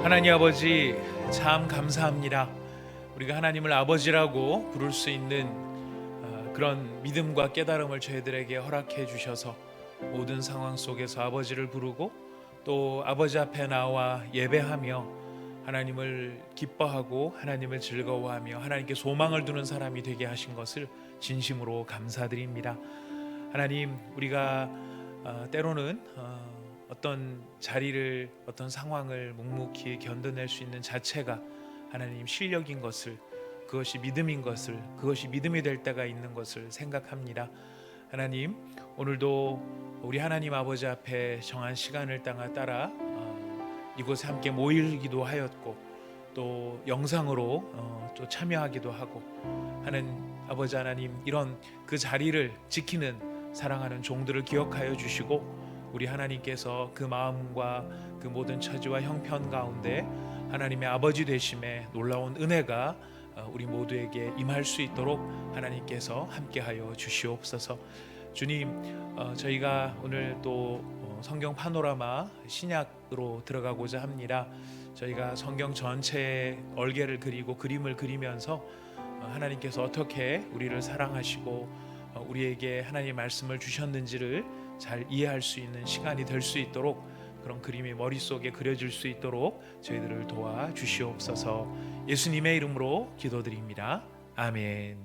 하나님 아버지, 참 감사합니다. 우리가 하나님을 아버지라고 부를 수 있는 그런 믿음과 깨달음을 저희들에게 허락해 주셔서 모든 상황 속에서 아버지를 부르고 또 아버지 앞에 나와 예배하며 하나님을 기뻐하고 하나님을 즐거워하며 하나님께 소망을 두는 사람이 되게 하신 것을 진심으로 감사드립니다. 하나님, 우리가 때로는 어떤 자리를, 어떤 상황을 묵묵히 견뎌낼 수 있는 자체가 하나님 실력인 것을, 그것이 믿음인 것을, 그것이 믿음이 될 때가 있는 것을 생각합니다. 하나님, 오늘도 우리 하나님 아버지 앞에 정한 시간을 따라 이곳에 함께 모이기도 하였고 또 영상으로 또 참여하기도 하고 하는 아버지 하나님, 이런 그 자리를 지키는 사랑하는 종들을 기억하여 주시고 우리 하나님께서 그 마음과 그 모든 처지와 형편 가운데 하나님의 아버지 되심에 놀라운 은혜가 우리 모두에게 임할 수 있도록 하나님께서 함께하여 주시옵소서. 주님, 저희가 오늘 또 성경 파노라마 신약으로 들어가고자 합니다. 저희가 성경 전체의 얼개를 그리고 그림을 그리면서 하나님께서 어떻게 우리를 사랑하시고 우리에게 하나님의 말씀을 주셨는지를 잘 이해할 수 있는 시간이 될 수 있도록, 그런 그림이 머릿속에 그려질 수 있도록 저희들을 도와 주시옵소서. 예수님의 이름으로 기도드립니다. 아멘.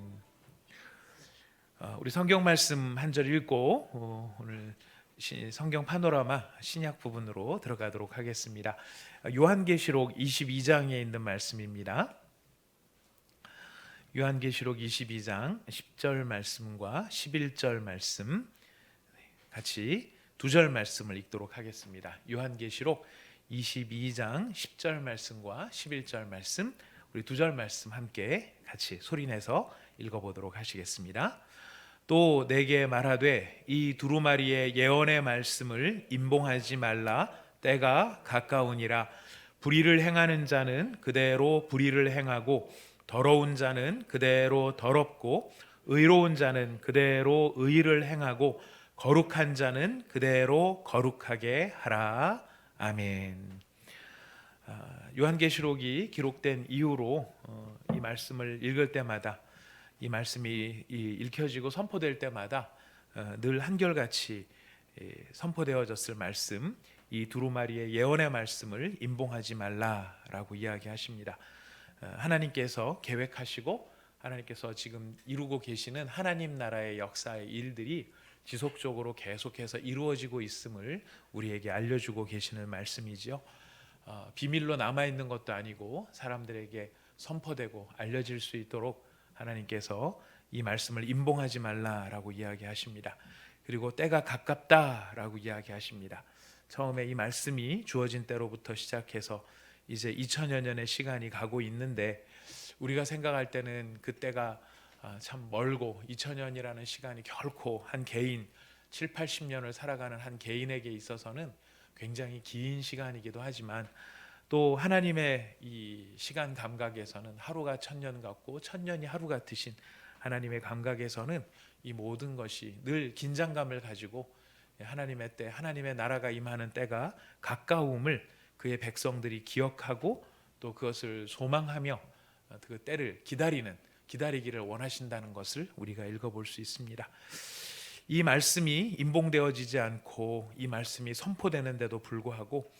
우리 성경 말씀 한 절 읽고 오늘 성경 파노라마 신약 부분으로 들어가도록 하겠습니다. 요한계시록 22장에 있는 말씀입니다. 요한계시록 22장 10절 말씀과 11절 말씀 같이 두 절 말씀을 읽도록 하겠습니다. 요한계시록 22장 10절 말씀과 11절 말씀, 우리 두 절 말씀 함께 같이 소리내서 읽어보도록 하시겠습니다. 또 내게 말하되 이 두루마리의 예언의 말씀을 임봉하지 말라. 때가 가까우니라. 불의를 행하는 자는 그대로 불의를 행하고 더러운 자는 그대로 더럽고 의로운 자는 그대로 의를 행하고 거룩한 자는 그대로 거룩하게 하라. 아멘. 요한계시록이 기록된 이후로 이 말씀을 읽을 때마다, 이 말씀이 읽혀지고 선포될 때마다 늘 한결같이 선포되어졌을 말씀, 이 두루마리의 예언의 말씀을 임봉하지 말라라고 이야기하십니다. 하나님께서 계획하시고 하나님께서 지금 이루고 계시는 하나님 나라의 역사의 일들이 지속적으로 계속해서 이루어지고 있음을 우리에게 알려주고 계시는 말씀이지요. 비밀로 남아있는 것도 아니고 사람들에게 선포되고 알려질 수 있도록 하나님께서 이 말씀을 임봉하지 말라라고 이야기하십니다. 그리고 때가 가깝다라고 이야기하십니다. 처음에 이 말씀이 주어진 때로부터 시작해서 이제 2000여 년의 시간이 가고 있는데, 우리가 생각할 때는 그때가 참 멀고 2000년이라는 시간이 결코 한 개인 7, 80년을 살아가는 한 개인에게 있어서는 굉장히 긴 시간이기도 하지만, 또 하나님의 이 시간 감각에서는 하루가 1000년 같고 1000년이 하루 같으신 하나님의 감각에서는 이 모든 것이 늘 긴장감을 가지고 하나님의 때, 하나님의 나라가 임하는 때가 가까움을 그의 백성들이 기억하고 또 그것을 소망하며 그 때를 기다리기를 원하신다는 것을 우리가 읽어볼 수 있습니다. 이 말씀이 임봉되어지지 않고 이 말씀이 선포되는데도 불구하고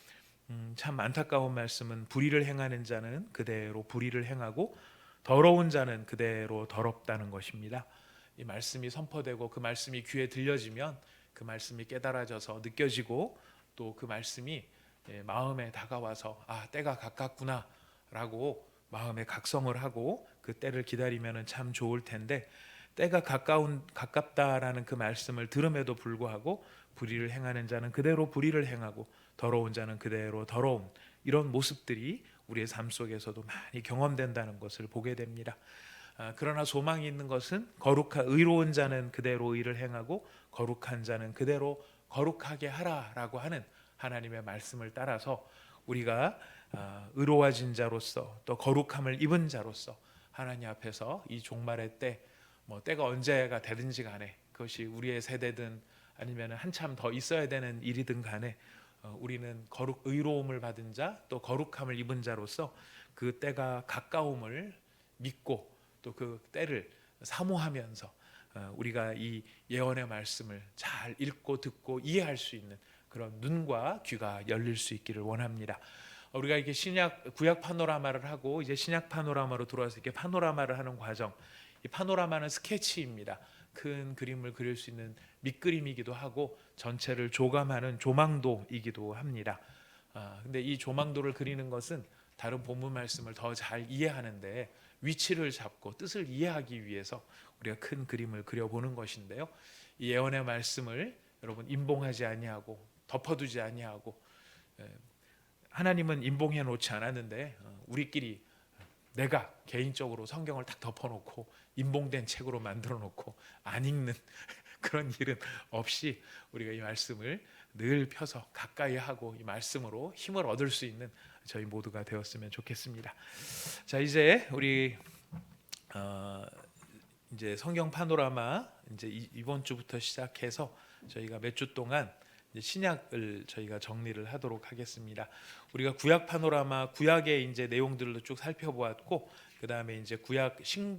참 안타까운 말씀은 불의를 행하는 자는 그대로 불의를 행하고 더러운 자는 그대로 더럽다는 것입니다. 이 말씀이 선포되고 그 말씀이 귀에 들려지면 그 말씀이 깨달아져서 느껴지고 또 그 말씀이 마음에 다가와서 때가 가깝구나 라고 마음에 각성을 하고 그 때를 기다리면 참 좋을 텐데, 때가 가깝다라는 그 말씀을 들음에도 불구하고 불의를 행하는 자는 그대로 불의를 행하고 더러운 자는 그대로 더러움, 이런 모습들이 우리의 삶 속에서도 많이 경험된다는 것을 보게 됩니다. 그러나 소망이 있는 것은 의로운 자는 그대로 의를 행하고 거룩한 자는 그대로 거룩하게 하라라고 하는 하나님의 말씀을 따라서 우리가 의로워진 자로서 또 거룩함을 입은 자로서 하나님 앞에서 이 종말의 때, 때가 언제가 되든지 간에 그것이 우리의 세대든 아니면 한참 더 있어야 되는 일이든 간에 우리는 의로움을 받은 자, 또 거룩함을 입은 자로서 그 때가 가까움을 믿고 또 그 때를 사모하면서 우리가 이 예언의 말씀을 잘 읽고 듣고 이해할 수 있는 그런 눈과 귀가 열릴 수 있기를 원합니다. 우리가 이렇게 구약 파노라마를 하고 이제 신약 파노라마로 들어와서 이렇게 파노라마를 하는 과정, 이 파노라마는 스케치입니다. 큰 그림을 그릴 수 있는 밑그림이기도 하고 전체를 조감하는 조망도이기도 합니다. 근데 이 조망도를 그리는 것은 다른 본문 말씀을 더 잘 이해하는데 위치를 잡고 뜻을 이해하기 위해서 우리가 큰 그림을 그려보는 것인데요. 이 예언의 말씀을 여러분 임봉하지 아니하고 덮어두지 아니하고, 하나님은 임봉해 놓지 않았는데 우리끼리 내가 개인적으로 성경을 딱 덮어놓고 임봉된 책으로 만들어 놓고 안 읽는 그런 일은 없이 우리가 이 말씀을 늘 펴서 가까이 하고 이 말씀으로 힘을 얻을 수 있는 저희 모두가 되었으면 좋겠습니다. 자, 이제 우리 이제 성경 파노라마 이제 이번 주부터 시작해서 저희가 몇 주 동안 신약을 저희가 정리를 하도록 하겠습니다. 우리가 구약 파노라마, 구약의 이제 내용들로 쭉 살펴보았고, 그 다음에 이제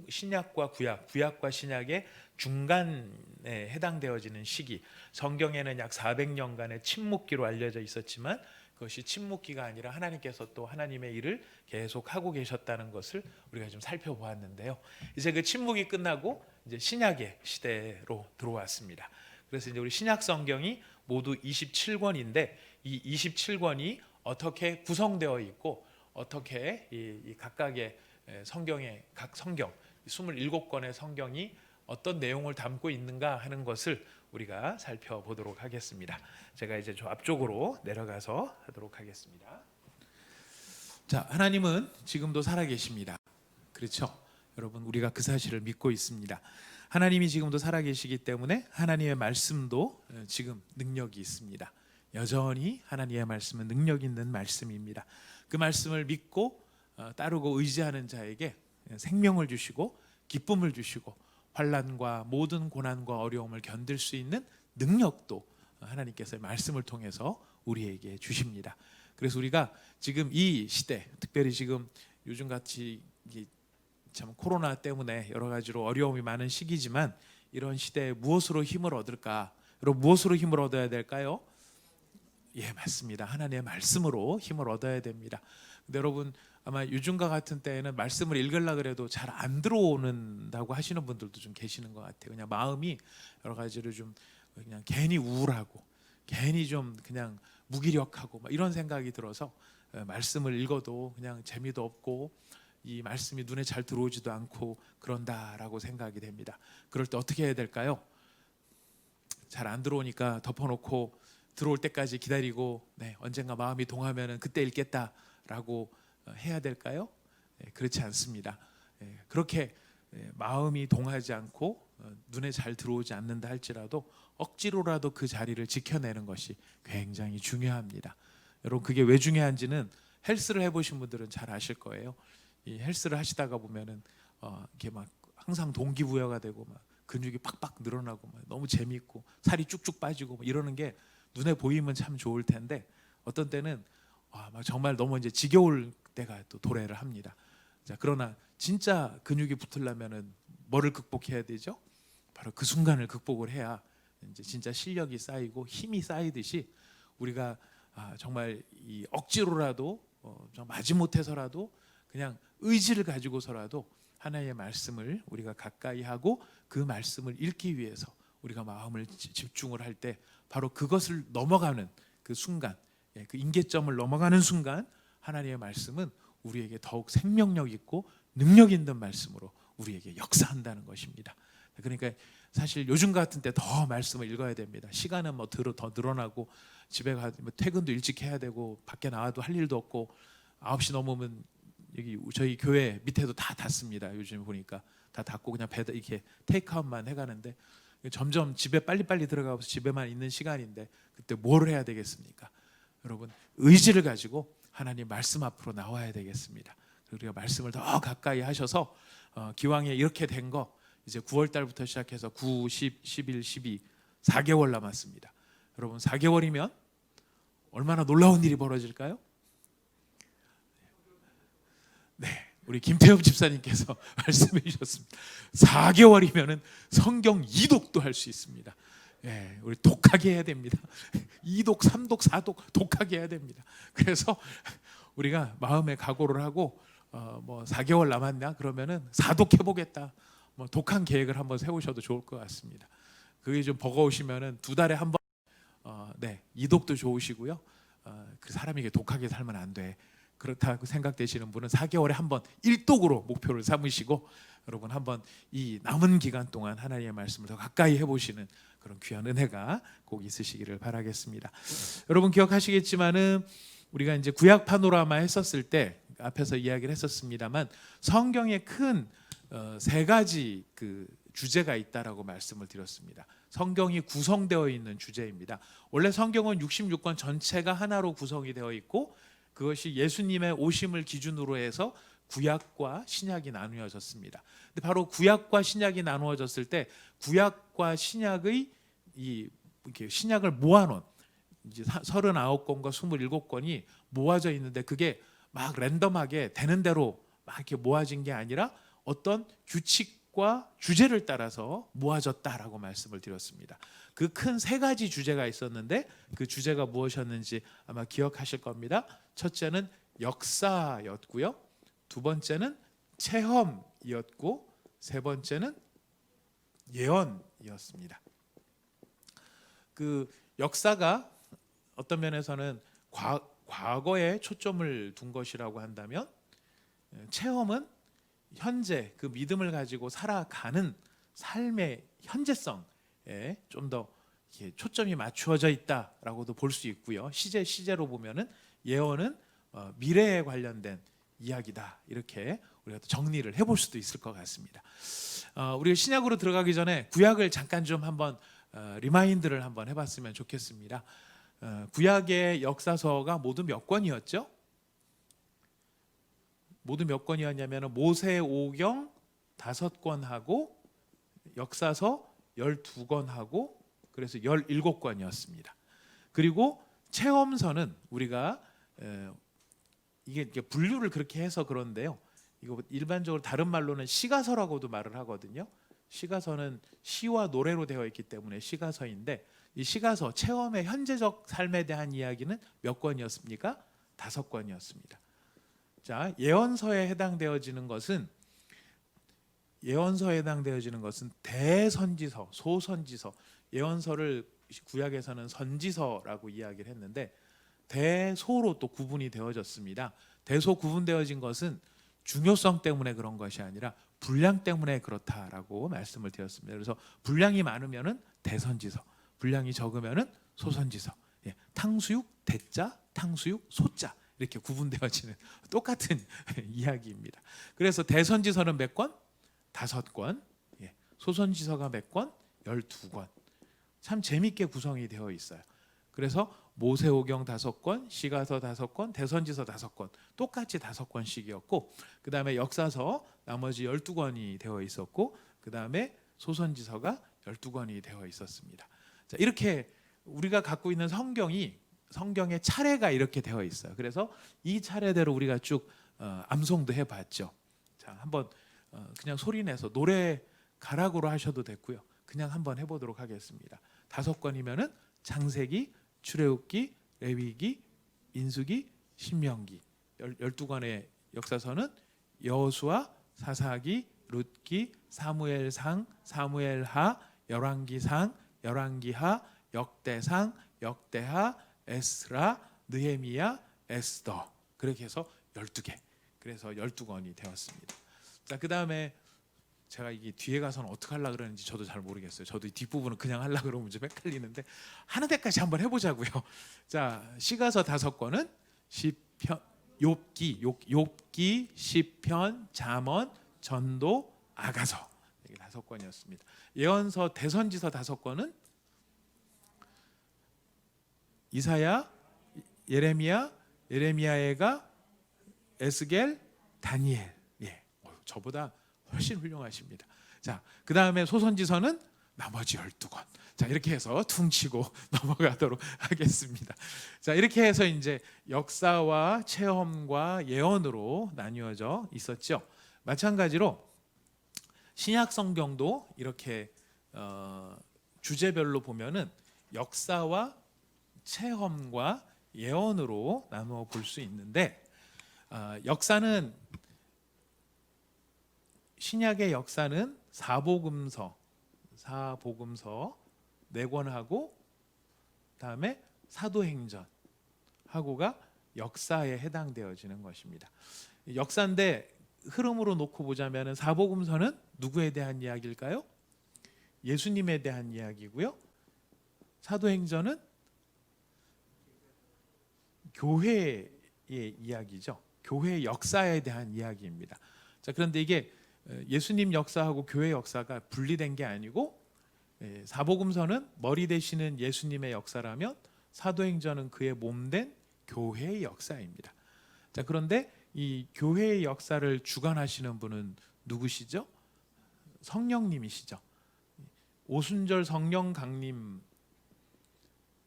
신약과 구약과 신약의 중간에 해당되어지는 시기, 성경에는 약 400년간의 침묵기로 알려져 있었지만 그것이 침묵기가 아니라 하나님께서 또 하나님의 일을 계속 하고 계셨다는 것을 우리가 좀 살펴보았는데요. 이제 그 침묵이 끝나고 이제 신약의 시대로 들어왔습니다. 그래서 이제 우리 신약 성경이 모두 27권인데 이 27권이 어떻게 구성되어 있고 어떻게 이 각각의 성경의 각 성경 27권의 성경이 어떤 내용을 담고 있는가 하는 것을 우리가 살펴보도록 하겠습니다. 제가 이제 저 앞쪽으로 내려가서 하도록 하겠습니다. 자, 하나님은 지금도 살아계십니다. 그렇죠? 여러분, 우리가 그 사실을 믿고 있습니다. 하나님이 지금도 살아계시기 때문에 하나님의 말씀도 지금 능력이 있습니다. 여전히 하나님의 말씀은 능력 있는 말씀입니다. 그 말씀을 믿고 따르고 의지하는 자에게 생명을 주시고 기쁨을 주시고 환난과 모든 고난과 어려움을 견딜 수 있는 능력도 하나님께서 말씀을 통해서 우리에게 주십니다. 그래서 우리가 지금 이 시대, 특별히 지금 요즘같이 참 코로나 때문에 여러 가지로 어려움이 많은 시기지만 이런 시대에 무엇으로 힘을 얻을까? 여러분, 무엇으로 힘을 얻어야 될까요? 예, 맞습니다. 하나님의 말씀으로 힘을 얻어야 됩니다. 근데 여러분, 아마 요즘과 같은 때에는 말씀을 읽으려고 해도 잘 안 들어오는다고 하시는 분들도 좀 계시는 것 같아요. 그냥 마음이 여러 가지로 좀 그냥 괜히 우울하고 괜히 좀 그냥 무기력하고 막 이런 생각이 들어서 말씀을 읽어도 그냥 재미도 없고 이 말씀이 눈에 잘 들어오지도 않고 그런다라고 생각이 됩니다. 그럴 때 어떻게 해야 될까요? 잘 안 들어오니까 덮어놓고 들어올 때까지 기다리고 언젠가 마음이 동하면은 그때 읽겠다라고 해야 될까요? 그렇지 않습니다. 그렇게 마음이 동하지 않고 눈에 잘 들어오지 않는다 할지라도 억지로라도 그 자리를 지켜내는 것이 굉장히 중요합니다. 여러분, 그게 왜 중요한지는 헬스를 해보신 분들은 잘 아실 거예요. 이 헬스를 하시다가 보면은 이렇게 막 항상 동기부여가 되고 막 근육이 팍팍 늘어나고 막 너무 재미있고 살이 쭉쭉 빠지고 막 이러는 게 눈에 보이면 참 좋을 텐데 어떤 때는 막 정말 너무 이제 지겨울 때가 또 도래를 합니다. 자, 그러나 진짜 근육이 붙으려면은 뭐를 극복해야 되죠? 바로 그 순간을 극복을 해야 이제 진짜 실력이 쌓이고 힘이 쌓이듯이 우리가 정말 이 억지로라도 좀 마지못해서라도 그냥 의지를 가지고서라도 하나님의 말씀을 우리가 가까이 하고 그 말씀을 읽기 위해서 우리가 마음을 집중을 할 때 바로 그것을 넘어가는 그 순간, 그 임계점을 넘어가는 순간 하나님의 말씀은 우리에게 더욱 생명력 있고 능력 있는 말씀으로 우리에게 역사한다는 것입니다. 그러니까 사실 요즘 같은 때 더 말씀을 읽어야 됩니다. 시간은 뭐 더 늘어나고 집에 퇴근도 일찍 해야 되고 밖에 나와도 할 일도 없고 9시 넘으면 여기 저희 교회 밑에도 다 닫습니다. 요즘 보니까 다 닫고 그냥 배달 이렇게 테이크아웃만 해가는데 점점 집에 빨리빨리 들어가서 집에만 있는 시간인데 그때 뭘 해야 되겠습니까? 여러분, 의지를 가지고 하나님 말씀 앞으로 나와야 되겠습니다. 우리가 말씀을 더 가까이 하셔서 기왕에 이렇게 된 거 이제 9월 달부터 시작해서 9, 10, 11, 12 4개월 남았습니다. 여러분, 4개월이면 얼마나 놀라운 일이 벌어질까요? 네, 우리 김태엽 집사님께서 말씀해 주셨습니다. 4개월이면은 성경 2독도 할 수 있습니다. 예, 우리 독하게 해야 됩니다. 2독, 3독, 4독 독하게 해야 됩니다. 그래서 우리가 마음의 각오를 하고 뭐 4개월 남았냐 그러면은 4독 해보겠다. 뭐 독한 계획을 한번 세우셔도 좋을 것 같습니다. 그게 좀 버거우시면은 2달에 한 번, 네, 2독도 좋으시고요. 그 사람에게 독하게 살면 안 돼. 그렇다고 생각되시는 분은 4개월에 한 번 1독으로 목표를 삼으시고 여러분 한번 이 남은 기간 동안 하나님의 말씀을 더 가까이 해보시는 그런 귀한 은혜가 꼭 있으시기를 바라겠습니다. 여러분 기억하시겠지만은 우리가 이제 구약 파노라마 했었을 때 앞에서 이야기를 했었습니다만 성경에 큰 3가지 그 주제가 있다라고 말씀을 드렸습니다. 성경이 구성되어 있는 주제입니다. 원래 성경은 66권 전체가 하나로 구성이 되어 있고 그것이 예수님의 오심을 기준으로 해서 구약과 신약이 나누어졌습니다. 근데 바로 구약과 신약이 나누어졌을 때 구약과 신약의 이렇게 신약을 모아놓은 이제 39권과 27권이 모아져 있는데 그게 막 랜덤하게 되는 대로 막 이렇게 모아진 게 아니라 어떤 규칙과 주제를 따라서 모아졌다라고 말씀을 드렸습니다. 그 큰 3가지 주제가 있었는데 그 주제가 무엇이었는지 아마 기억하실 겁니다. 첫째는 역사였고요. 2번째는 체험이었고 3번째는 예언이었습니다. 그 역사가 어떤 면에서는 과거에 초점을 둔 것이라고 한다면 체험은 현재 그 믿음을 가지고 살아가는 삶의 현재성에 좀 더 초점이 맞추어져 있다라고도 볼 수 있고요. 시제로 보면은 예언은 미래에 관련된 이야기다 이렇게 우리가 또 정리를 해볼 수도 있을 것 같습니다. 우리가 신약으로 들어가기 전에 구약을 잠깐 좀 한번 리마인드를 한번 해봤으면 좋겠습니다. 구약의 역사서가 모두 몇 권이었죠? 모두 몇 권이었냐면 모세오경 5권하고 역사서 12권하고 그래서 17권이었습니다. 그리고 체험서는 우리가 이게 분류를 그렇게 해서 그런데요. 이거 일반적으로 다른 말로는 시가서라고도 말을 하거든요. 시가서는 시와 노래로 되어 있기 때문에 시가서인데 이 시가서 체험의 현재적 삶에 대한 이야기는 몇 권이었습니까? 5권이었습니다. 자, 예언서에 해당되어지는 것은 대선지서, 소선지서. 예언서를 구약에서는 선지서라고 이야기를 했는데 대소로 또 구분이 되어졌습니다. 대소 구분되어진 것은 중요성 때문에 그런 것이 아니라 분량 때문에 그렇다라고 말씀을 드렸습니다. 그래서 분량이 많으면은 대선지서, 분량이 적으면은 소선지서. 예, 탕수육 대자, 탕수육 소자 이렇게 구분되어지는 똑같은 이야기입니다. 그래서 대선지서는 몇 권? 5권. 예, 소선지서가 몇 권? 12권. 참 재밌게 구성이 되어 있어요. 그래서 모세오경 5권, 시가서 5권, 대선지서 5권 똑같이 5권씩이었고 그 다음에 역사서 나머지 12권이 되어 있었고 그 다음에 소선지서가 12권이 되어 있었습니다. 자, 이렇게 우리가 갖고 있는 성경의 차례가 이렇게 되어 있어요. 그래서 이 차례대로 우리가 쭉 암송도 해봤죠. 자, 한번 그냥 소리내서 노래 가락으로 하셔도 됐고요. 그냥 한번 해보도록 하겠습니다. 5권이면은 창세기, 출애굽기, 레위기, 민수기, 신명기. 12권의 역사서는 여호수아, 사사기, 룻기, 사무엘상, 사무엘하, 열왕기상, 열왕기하, 역대상, 역대하, 에스라, 느헤미야, 에스더. 그렇게 해서 12개. 그래서 12권이 되었습니다. 자, 그다음에 제가 이게 뒤에 가서는 어떻게 하려고 그러는지 저도 잘 모르겠어요. 저도 이 뒷부분은 그냥 하려고 그러면 좀 헷갈리는데 하는 데까지 한번 해보자고요. 자, 시가서 5권은 시편, 욥기, 시편, 잠언, 전도, 아가서 이게 5권이었습니다. 예언서, 대선지서 5권은 이사야, 예레미야가, 에스겔, 다니엘. 예, 저보다 훨씬 훌륭하십니다. 자, 그 다음에 소선지서는 나머지 12권. 자, 이렇게 해서 퉁치고 넘어가도록 하겠습니다. 자, 이렇게 해서 이제 역사와 체험과 예언으로 나뉘어져 있었죠. 마찬가지로 신약 성경도 이렇게 주제별로 보면은 역사와 체험과 예언으로 나누어 볼 수 있는데, 역사는, 신약의 역사는 사복음서 4권하고 다음에 사도행전 하고가 역사에 해당되어지는 것입니다. 역사인데 흐름으로 놓고 보자면은 사복음서는 누구에 대한 이야기일까요? 예수님에 대한 이야기고요. 사도행전은 교회의 이야기죠. 교회의 역사에 대한 이야기입니다. 자, 그런데 이게 예수님 역사하고 교회 역사가 분리된 게 아니고, 사복음서는 머리 되시는 예수님의 역사라면 사도행전은 그의 몸된 교회의 역사입니다. 자, 그런데 이 교회의 역사를 주관하시는 분은 누구시죠? 성령님이시죠. 오순절 성령 강림,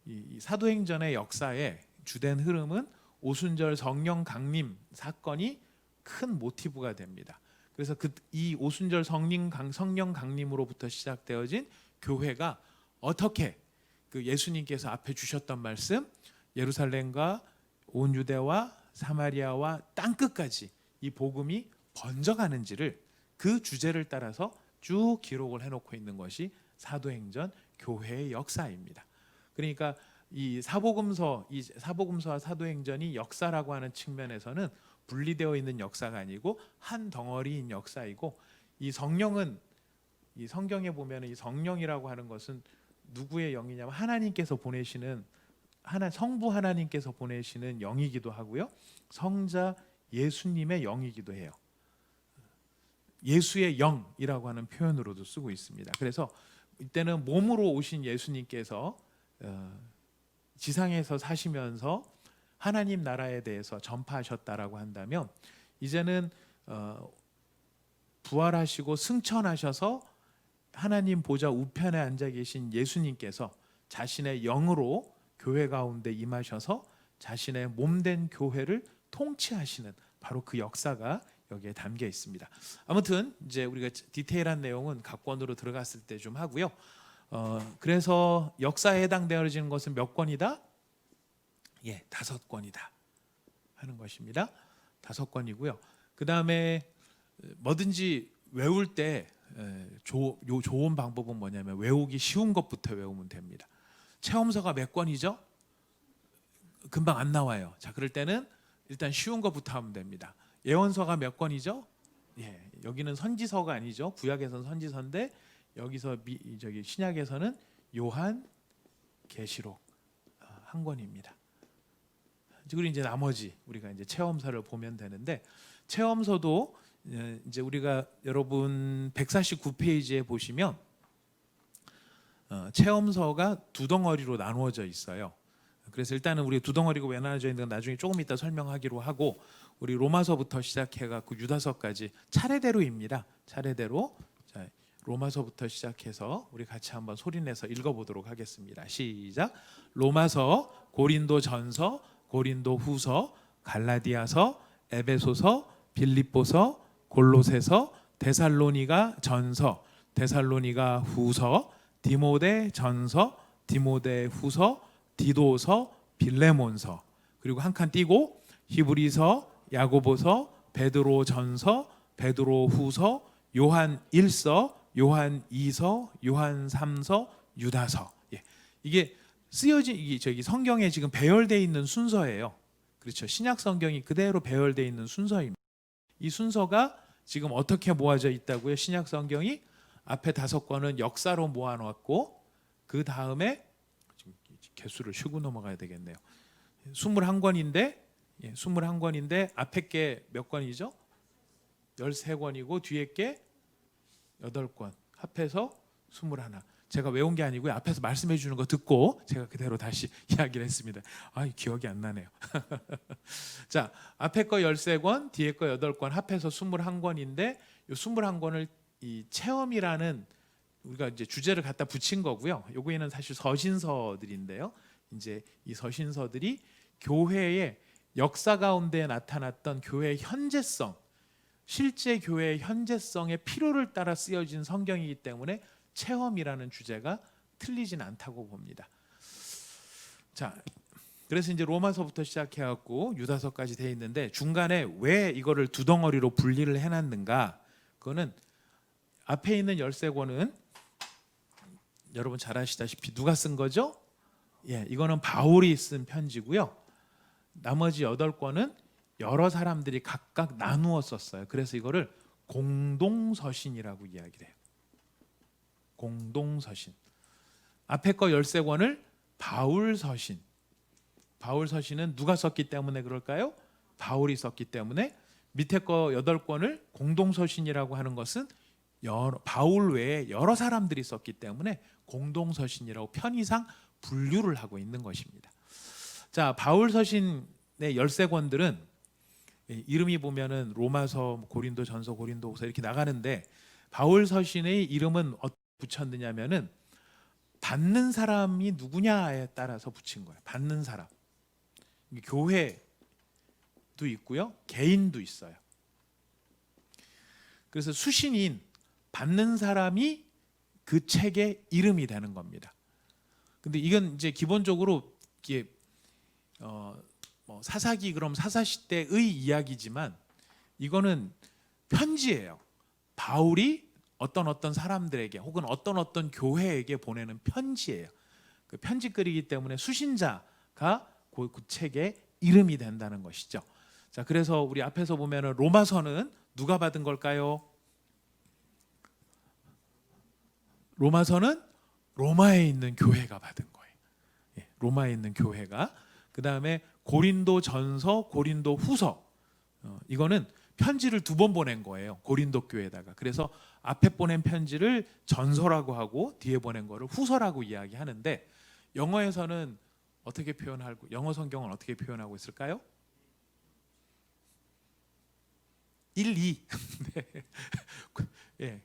이 사도행전의 역사의 주된 흐름은 오순절 성령 강림 사건이 큰 모티브가 됩니다. 그래서 이 오순절 성령 강림으로부터 시작되어진 교회가 어떻게 그 예수님께서 앞에 주셨던 말씀, 예루살렘과 온 유대와 사마리아와 땅 끝까지 이 복음이 번져가는지를, 그 주제를 따라서 쭉 기록을 해놓고 있는 것이 사도행전 교회의 역사입니다. 그러니까 이 사복음서와 사도행전이 역사라고 하는 측면에서는 분리되어 있는 역사가 아니고 한 덩어리인 역사이고, 이 성령은, 이 성경에 보면 이 성령이라고 하는 것은 누구의 영이냐면 하나님께서 보내시는, 성부 하나님께서 보내시는 영이기도 하고요, 성자 예수님의 영이기도 해요. 예수의 영이라고 하는 표현으로도 쓰고 있습니다. 그래서 이때는 몸으로 오신 예수님께서 지상에서 사시면서 하나님 나라에 대해서 전파하셨다라고 한다면, 이제는 부활하시고 승천하셔서 하나님 보좌 우편에 앉아 계신 예수님께서 자신의 영으로 교회 가운데 임하셔서 자신의 몸된 교회를 통치하시는 바로 그 역사가 여기에 담겨 있습니다. 아무튼 이제 우리가 디테일한 내용은 각 권으로 들어갔을 때 좀 하고요. 그래서 역사에 해당되어지는 것은 몇 권이다? 5권이다 하는 것입니다. 5권이고요. 그 다음에 뭐든지 외울 때 좋은 방법은 뭐냐면 외우기 쉬운 것부터 외우면 됩니다. 체험서가 몇 권이죠? 금방 안 나와요. 자, 그럴 때는 일단 쉬운 것부터 하면 됩니다. 예언서가 몇 권이죠? 여기는 선지서가 아니죠. 구약에서는 선지서인데 여기서 저기 신약에서는 요한, 계시록 한 권입니다. 그리고 이제 나머지 우리가 이제 체험서를 보면 되는데, 체험서도 이제 우리가 여러분 149페이지에 보시면 체험서가 두 덩어리로 나누어져 있어요. 그래서 일단은 우리 두 덩어리가 왜 나눠져 있는 건 나중에 조금 이따 설명하기로 하고, 우리 로마서부터 시작해갖고 유다서까지 차례대로입니다. 차례대로. 자, 로마서부터 시작해서 우리 같이 한번 소리내서 읽어보도록 하겠습니다. 시작. 로마서, 고린도전서, 고린도후서, 갈라디아서, 에베소서, 빌립보서, 골로새서, 데살로니가 전서, 데살로니가 후서, 디모데 전서, 디모데 후서, 디도서, 빌레몬서, 그리고 한 칸 띄고 히브리서, 야고보서, 베드로 전서, 베드로 후서, 요한 1서, 요한 2서, 요한 3서, 유다서. 이게 쓰여진, 이게 저기 성경에 지금 배열되어 있는 순서예요. 그렇죠. 신약 성경이 그대로 배열되어 있는 순서입니다. 이 순서가 지금 어떻게 모아져 있다고요? 신약 성경이 앞에 5권은 역사로 모아놓았고, 그 다음에 개수를 쉬고 넘어가야 되겠네요. 21권인데 21권인데 앞에 게 몇 권이죠? 13권이고 뒤에 게 8권 합해서 21. 제가 외운 게 아니고요. 앞에서 말씀해 주는 거 듣고 제가 그대로 다시 이야기를 했습니다. 기억이 안 나네요. 자, 앞에 거 13권, 뒤에 거 8권 합해서 21권인데 이 21권을 이 체험이라는 우리가 이제 주제를 갖다 붙인 거고요. 요거에는 사실 서신서들인데요. 이제 이 서신서들이 교회의 역사 가운데 나타났던 교회의 현재성, 실제 교회의 현재성의 필요를 따라 쓰여진 성경이기 때문에 체험이라는 주제가 틀리진 않다고 봅니다. 자, 그래서 이제 로마서부터 시작해갖고 유다서까지 돼 있는데 중간에 왜 이거를 두 덩어리로 분리를 해놨는가? 그거는 앞에 있는 13권은 여러분 잘 아시다시피 누가 쓴 거죠? 예, 이거는 바울이 쓴 편지고요. 나머지 8권은 여러 사람들이 각각 나누어 썼어요. 그래서 이거를 공동서신이라고 이야기를 해요. 공동서신. 앞에 거 13권을 바울서신. 바울서신은 누가 썼기 때문에 그럴까요? 바울이 썼기 때문에. 밑에 거 8권을 공동서신이라고 하는 것은 바울 외에 여러 사람들이 썼기 때문에 공동서신이라고 편의상 분류를 하고 있는 것입니다. 자, 바울서신의 13권들은 이름이 보면은 로마서, 고린도전서, 고린도후서 이렇게 나가는데 바울서신의 이름은 어떻게 붙였느냐면은 받는 사람이 누구냐에 따라서 붙인 거예요. 받는 사람. 교회도 있고요, 개인도 있어요. 그래서 수신인, 받는 사람이 그 책의 이름이 되는 겁니다. 근데 이건 이제 기본적으로 이게 뭐 사사기 그럼 사사시 때의 이야기지만 이거는 편지예요. 바울이 어떤 사람들에게 혹은 어떤 교회에게 보내는 편지예요. 그 편지글이기 때문에 수신자가 그 책의 이름이 된다는 것이죠. 자, 그래서 우리 앞에서 보면은 로마서는 누가 받은 걸까요? 로마서는 로마에 있는 교회가 받은 거예요. 예, 로마에 있는 교회가. 그 다음에 고린도전서, 고린도후서, 이거는 편지를 2번 보낸 거예요. 고린도 교회에다가. 그래서 앞에 보낸 편지를 전서라고 하고 뒤에 보낸 거를 후서라고 이야기하는데 영어에서는 어떻게 표현하고, 영어 성경은 어떻게 표현하고 있을까요? 1, 2. 네. 예.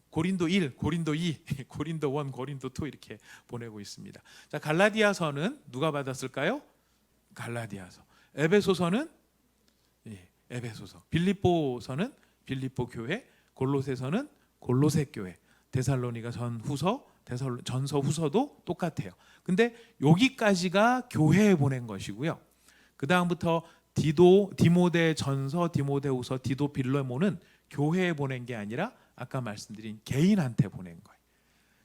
고린도 1, 고린도 2, 고린도 1, 고린도 2 이렇게 보내고 있습니다. 자, 갈라디아서는 누가 받았을까요? 갈라디아서. 에베소서는 에베소서. 빌립보서는 빌립보 교회. 골로새서는 골로새 교회. 데살로니가 전후서, 전서 후서도 똑같아요. 근데 여기까지가 교회에 보낸 것이고요. 그 다음부터 디모데 전서, 디모데후서, 디도 빌레몬은 교회에 보낸 게 아니라 아까 말씀드린 개인한테 보낸 거예요.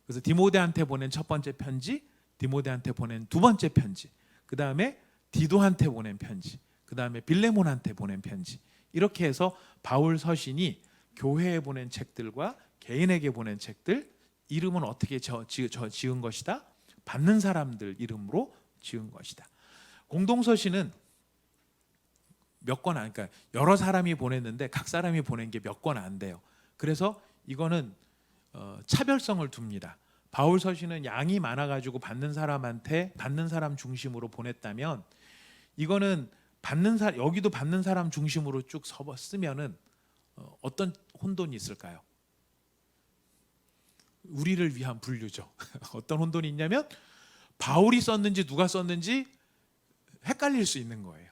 그래서 디모데한테 보낸 첫 번째 편지, 디모데한테 보낸 두 번째 편지, 그 다음에 디도한테 보낸 편지, 그 다음에 빌레몬한테 보낸 편지, 이렇게 해서 바울 서신이 교회에 보낸 책들과 개인에게 보낸 책들, 이름은 어떻게 지은 것이다? 받는 사람들 이름으로 지은 것이다. 공동서신은 몇 권 안, 그러니까 여러 사람이 보냈는데 각 사람이 보낸 게 몇 권 안 돼요. 그래서 이거는 차별성을 둡니다. 바울 서신은 양이 많아가지고 받는 사람 중심으로 보냈다면 이거는 여기도 받는 사람 중심으로 쭉 쓰면은 어떤 혼돈이 있을까요? 우리를 위한 분류죠. 어떤 혼돈이 있냐면 바울이 썼는지 누가 썼는지 헷갈릴 수 있는 거예요.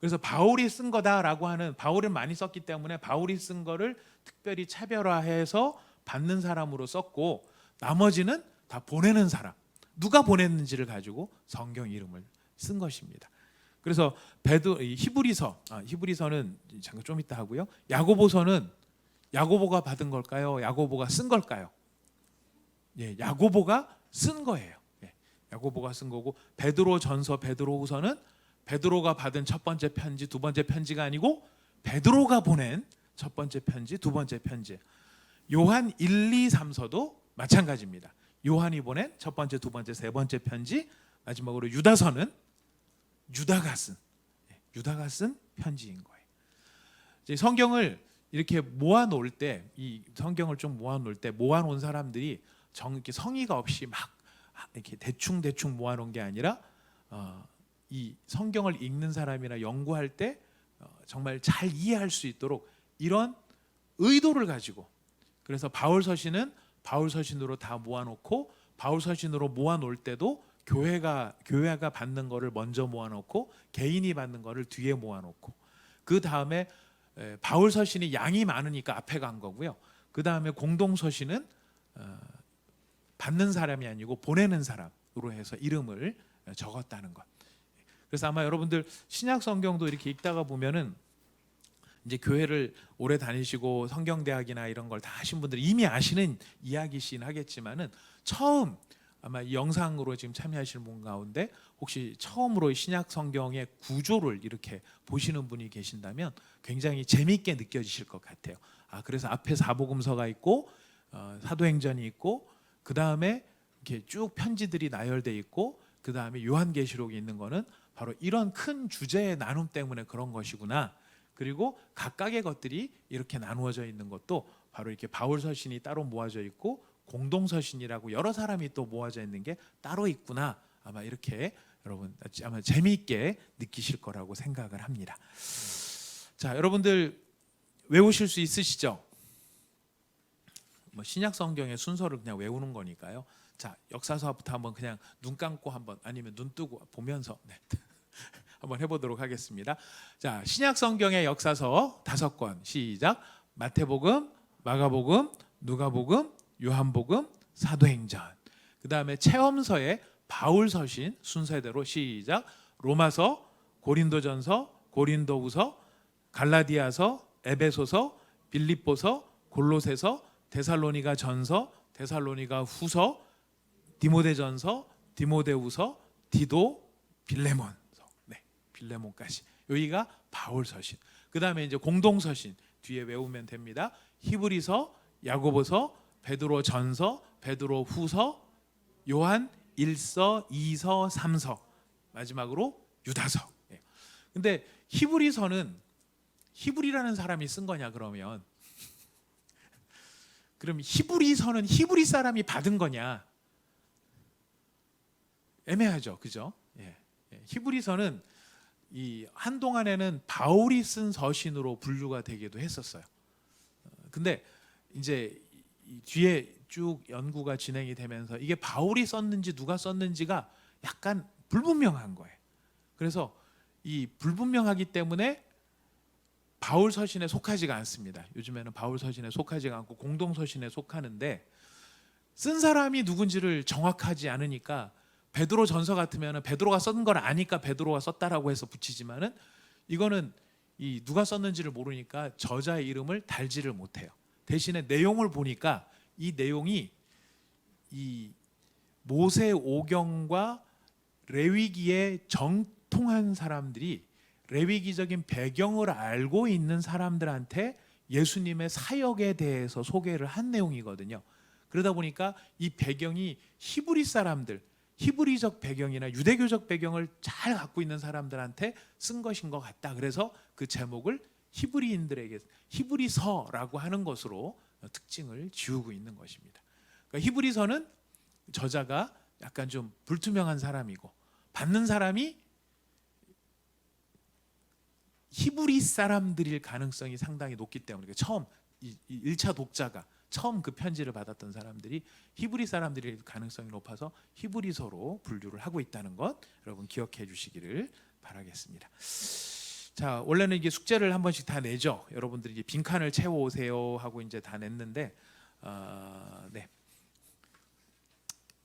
그래서 바울이 쓴 거다라고 하는, 바울은 많이 썼기 때문에 바울이 쓴 거를 특별히 차별화해서 받는 사람으로 썼고 나머지는 다 보내는 사람, 누가 보냈는지를 가지고 성경 이름을 쓴 것입니다. 그래서 히브리서는 잠깐 좀 이따 하고요. 야고보서는 야고보가 받은 걸까요? 야고보가 쓴 걸까요? 예, 야고보가 쓴 거예요. 예, 야고보가 쓴 거고, 베드로전서, 베드로후서는 베드로가 받은 첫 번째 편지, 두 번째 편지가 아니고 베드로가 보낸 첫 번째 편지, 두 번째 편지. 요한 1, 2, 3서도 마찬가지입니다. 요한이 보낸 첫 번째, 두 번째, 세 번째 편지, 마지막으로 유다서는 유다가 쓴 편지인 거예요. 이제 성경을 이렇게 모아놓을 때, 이 성경을 좀 모아놓을 때 모아놓은 사람들이 이렇게 성의가 없이 막 이렇게 대충 모아놓은 게 아니라 이 성경을 읽는 사람이나 연구할 때 정말 잘 이해할 수 있도록 이런 의도를 가지고, 그래서 바울 서신은 바울 서신으로 다 모아놓고 바울 서신으로 모아놓을 때도 교회가 받는 거를 먼저 모아놓고 개인이 받는 거를 뒤에 모아놓고 그 다음에 바울 서신이 양이 많으니까 앞에 간 거고요. 그 다음에 공동 서신은 받는 사람이 아니고 보내는 사람으로 해서 이름을 적었다는 것. 그래서 아마 여러분들 신약 성경도 이렇게 읽다가 보면은 이제 교회를 오래 다니시고 성경대학이나 이런 걸 다 하신 분들이 이미 아시는 이야기시긴 하겠지만은 처음 아마 이 영상으로 지금 참여하시는 분 가운데 혹시 처음으로 신약 성경의 구조를 이렇게 보시는 분이 계신다면 굉장히 재미있게 느껴지실 것 같아요. 그래서 앞에 사복음서가 있고 사도행전이 있고 그 다음에 이렇게 쭉 편지들이 나열돼 있고 그 다음에 요한계시록이 있는 거는 바로 이런 큰 주제의 나눔 때문에 그런 것이구나. 그리고 각각의 것들이 이렇게 나누어져 있는 것도 바로 이렇게 바울 서신이 따로 모아져 있고 공동 서신이라고 여러 사람이 또 모아져 있는 게 따로 있구나. 아마 이렇게 여러분 아마 재미있게 느끼실 거라고 생각을 합니다. 자, 여러분들 외우실 수 있으시죠? 뭐 신약 성경의 순서를 그냥 외우는 거니까요. 자, 역사서부터 한번 그냥 눈 감고 한번 아니면 눈 뜨고 보면서 한번 해보도록 하겠습니다. 자, 신약 성경의 역사서 5권 시작. 마태복음, 마가복음, 누가복음, 요한복음, 사도행전. 그 다음에 체험서의 바울 서신 순서대로 시작. 로마서, 고린도전서, 고린도후서, 갈라디아서, 에베소서, 빌립보서, 골로새서, 데살로니가 전서, 데살로니가 후서, 디모데전서, 디모데후서, 디도, 빌레몬서, 빌레몬까지. 여기가 바울 서신. 그 다음에 이제 공동 서신 뒤에 외우면 됩니다. 히브리서, 야고보서, 베드로 전서, 베드로 후서, 요한 1서, 2서, 3서, 마지막으로 유다서. 근데 히브리서는 히브리라는 사람이 쓴 거냐 그러면 그럼 히브리서는 히브리 사람이 받은 거냐? 애매하죠, 그죠? 히브리서는 이 한동안에는 바울이 쓴 서신으로 분류가 되기도 했었어요. 근데 이제 이 뒤에 쭉 연구가 진행이 되면서 이게 바울이 썼는지 누가 썼는지가 약간 불분명한 거예요. 그래서 이 불분명하기 때문에 바울 서신에 속하지가 않습니다. 요즘에는 바울 서신에 속하지가 않고 공동 서신에 속하는데 쓴 사람이 누군지를 정확하지 않으니까 베드로 전서 같으면 베드로가 쓴 걸 아니까 베드로가 썼다라고 해서 붙이지만은 이거는 이 누가 썼는지를 모르니까 저자의 이름을 달지를 못해요. 대신에 내용을 보니까 이 내용이 이 모세 오경과 레위기에 정통한 사람들이 레위기적인 배경을 알고 있는 사람들한테 예수님의 사역에 대해서 소개를 한 내용이거든요. 그러다 보니까 이 배경이 히브리 사람들, 히브리적 배경이나 유대교적 배경을 잘 갖고 있는 사람들한테 쓴 것인 것 같다. 그래서 그 제목을 히브리인들에게 히브리서라고 하는 것으로 특징을 지우고 있는 것입니다. 그러니까 히브리서는 저자가 약간 좀 불투명한 사람이고 받는 사람이 히브리 사람들일 가능성이 상당히 높기 때문에 처음 1차 독자가 처음 그 편지를 받았던 사람들이 히브리 사람들일 가능성이 높아서 히브리서로 분류를 하고 있다는 것 여러분 기억해 주시기를 바라겠습니다. 자, 원래는 이게 숙제를 한 번씩 다 내죠. 여러분들이 이제 빈칸을 채워 오세요 하고 이제 다 냈는데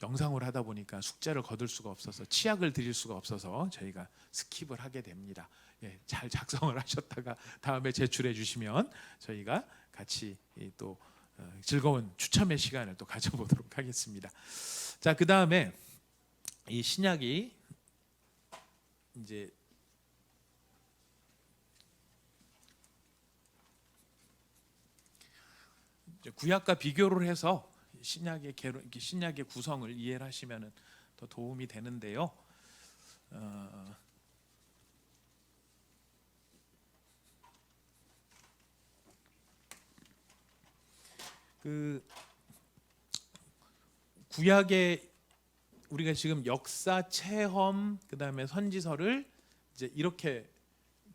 영상으로 하다 보니까 숙제를 거둘 수가 없어서 치약을 드릴 수가 없어서 저희가 스킵을 하게 됩니다. 잘 작성을 하셨다가 다음에 제출해 주시면 저희가 같이 또 즐거운 추첨의 시간을 또 가져보도록 하겠습니다. 자, 그 다음에 이 신약이 이제 구약과 비교를 해서 신약의 구성을 이해를 하시면 더 도움이 되는데요. 그 구약의 우리가 지금 역사 체험 그다음에 선지서를 이제 이렇게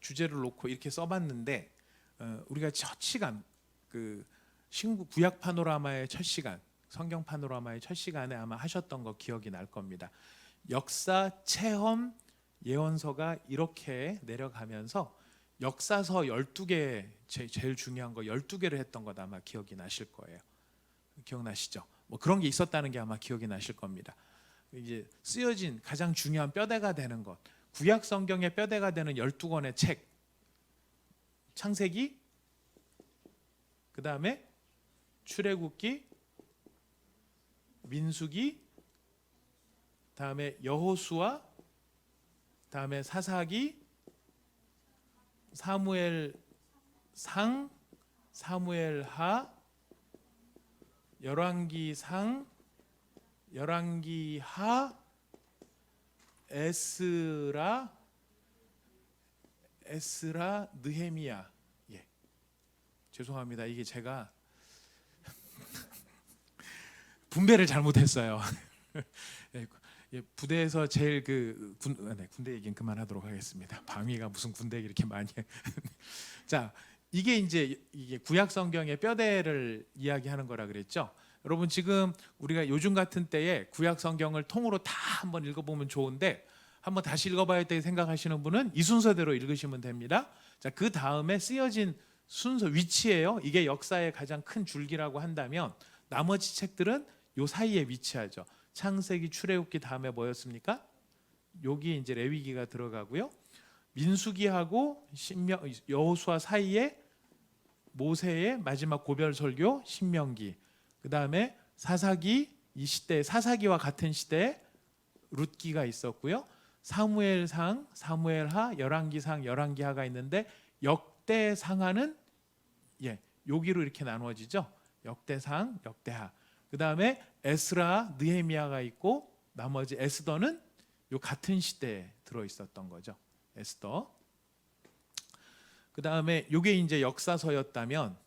주제를 놓고 이렇게 써봤는데 우리가 첫 시간 그 신구 구약 파노라마의 첫 시간 성경 파노라마의 첫 시간에 아마 하셨던 거 기억이 날 겁니다. 역사, 체험, 예언서가 이렇게 내려가면서 역사서 12개 제일 중요한 거 12개를 했던 것 아마 기억이 나실 거예요. 기억나시죠? 뭐 그런 게 있었다는 게 아마 기억이 나실 겁니다. 이제 쓰여진 가장 중요한 뼈대가 되는 것, 구약 성경의 뼈대가 되는 12권의 책, 창세기, 그 다음에 출애굽기, 민수기, 다음에 여호수아, 다음에 사사기, 사무엘상, 사무엘하, 열왕기상, 열왕기하, 에스라, 느헤미야. 예, 죄송합니다. 이게 제가 분배를 잘못했어요. 예, 부대에서 제일 군대 얘기는 그만하도록 하겠습니다. 방위가 무슨 군대 얘기 이렇게 많이 해. 자, 이게 이제 구약 성경의 뼈대를 이야기하는 거라 그랬죠. 여러분 지금 우리가 요즘 같은 때에 구약 성경을 통으로 다 한번 읽어보면 좋은데 한번 다시 읽어봐야 돼 생각하시는 분은 이 순서대로 읽으시면 됩니다. 자, 그 다음에 쓰여진 순서 위치예요. 이게 역사의 가장 큰 줄기라고 한다면 나머지 책들은 요 사이에 위치하죠. 창세기, 출애굽기 다음에 뭐였습니까? 여기 이제 레위기가 들어가고요. 민수기하고 여호수아 사이에 모세의 마지막 고별 설교 신명기. 그 다음에 사사기, 이 시대 사사기와 같은 시대에 룻기가 있었고요. 사무엘상, 사무엘하, 열왕기상, 열왕기하가 있는데 역대상하는 여기로 이렇게 나누어지죠. 역대상, 역대하. 그 다음에 에스라, 느헤미야가 있고 나머지 에스더는 요 같은 시대에 들어 있었던 거죠. 에스더. 그 다음에 요게 이제 역사서였다면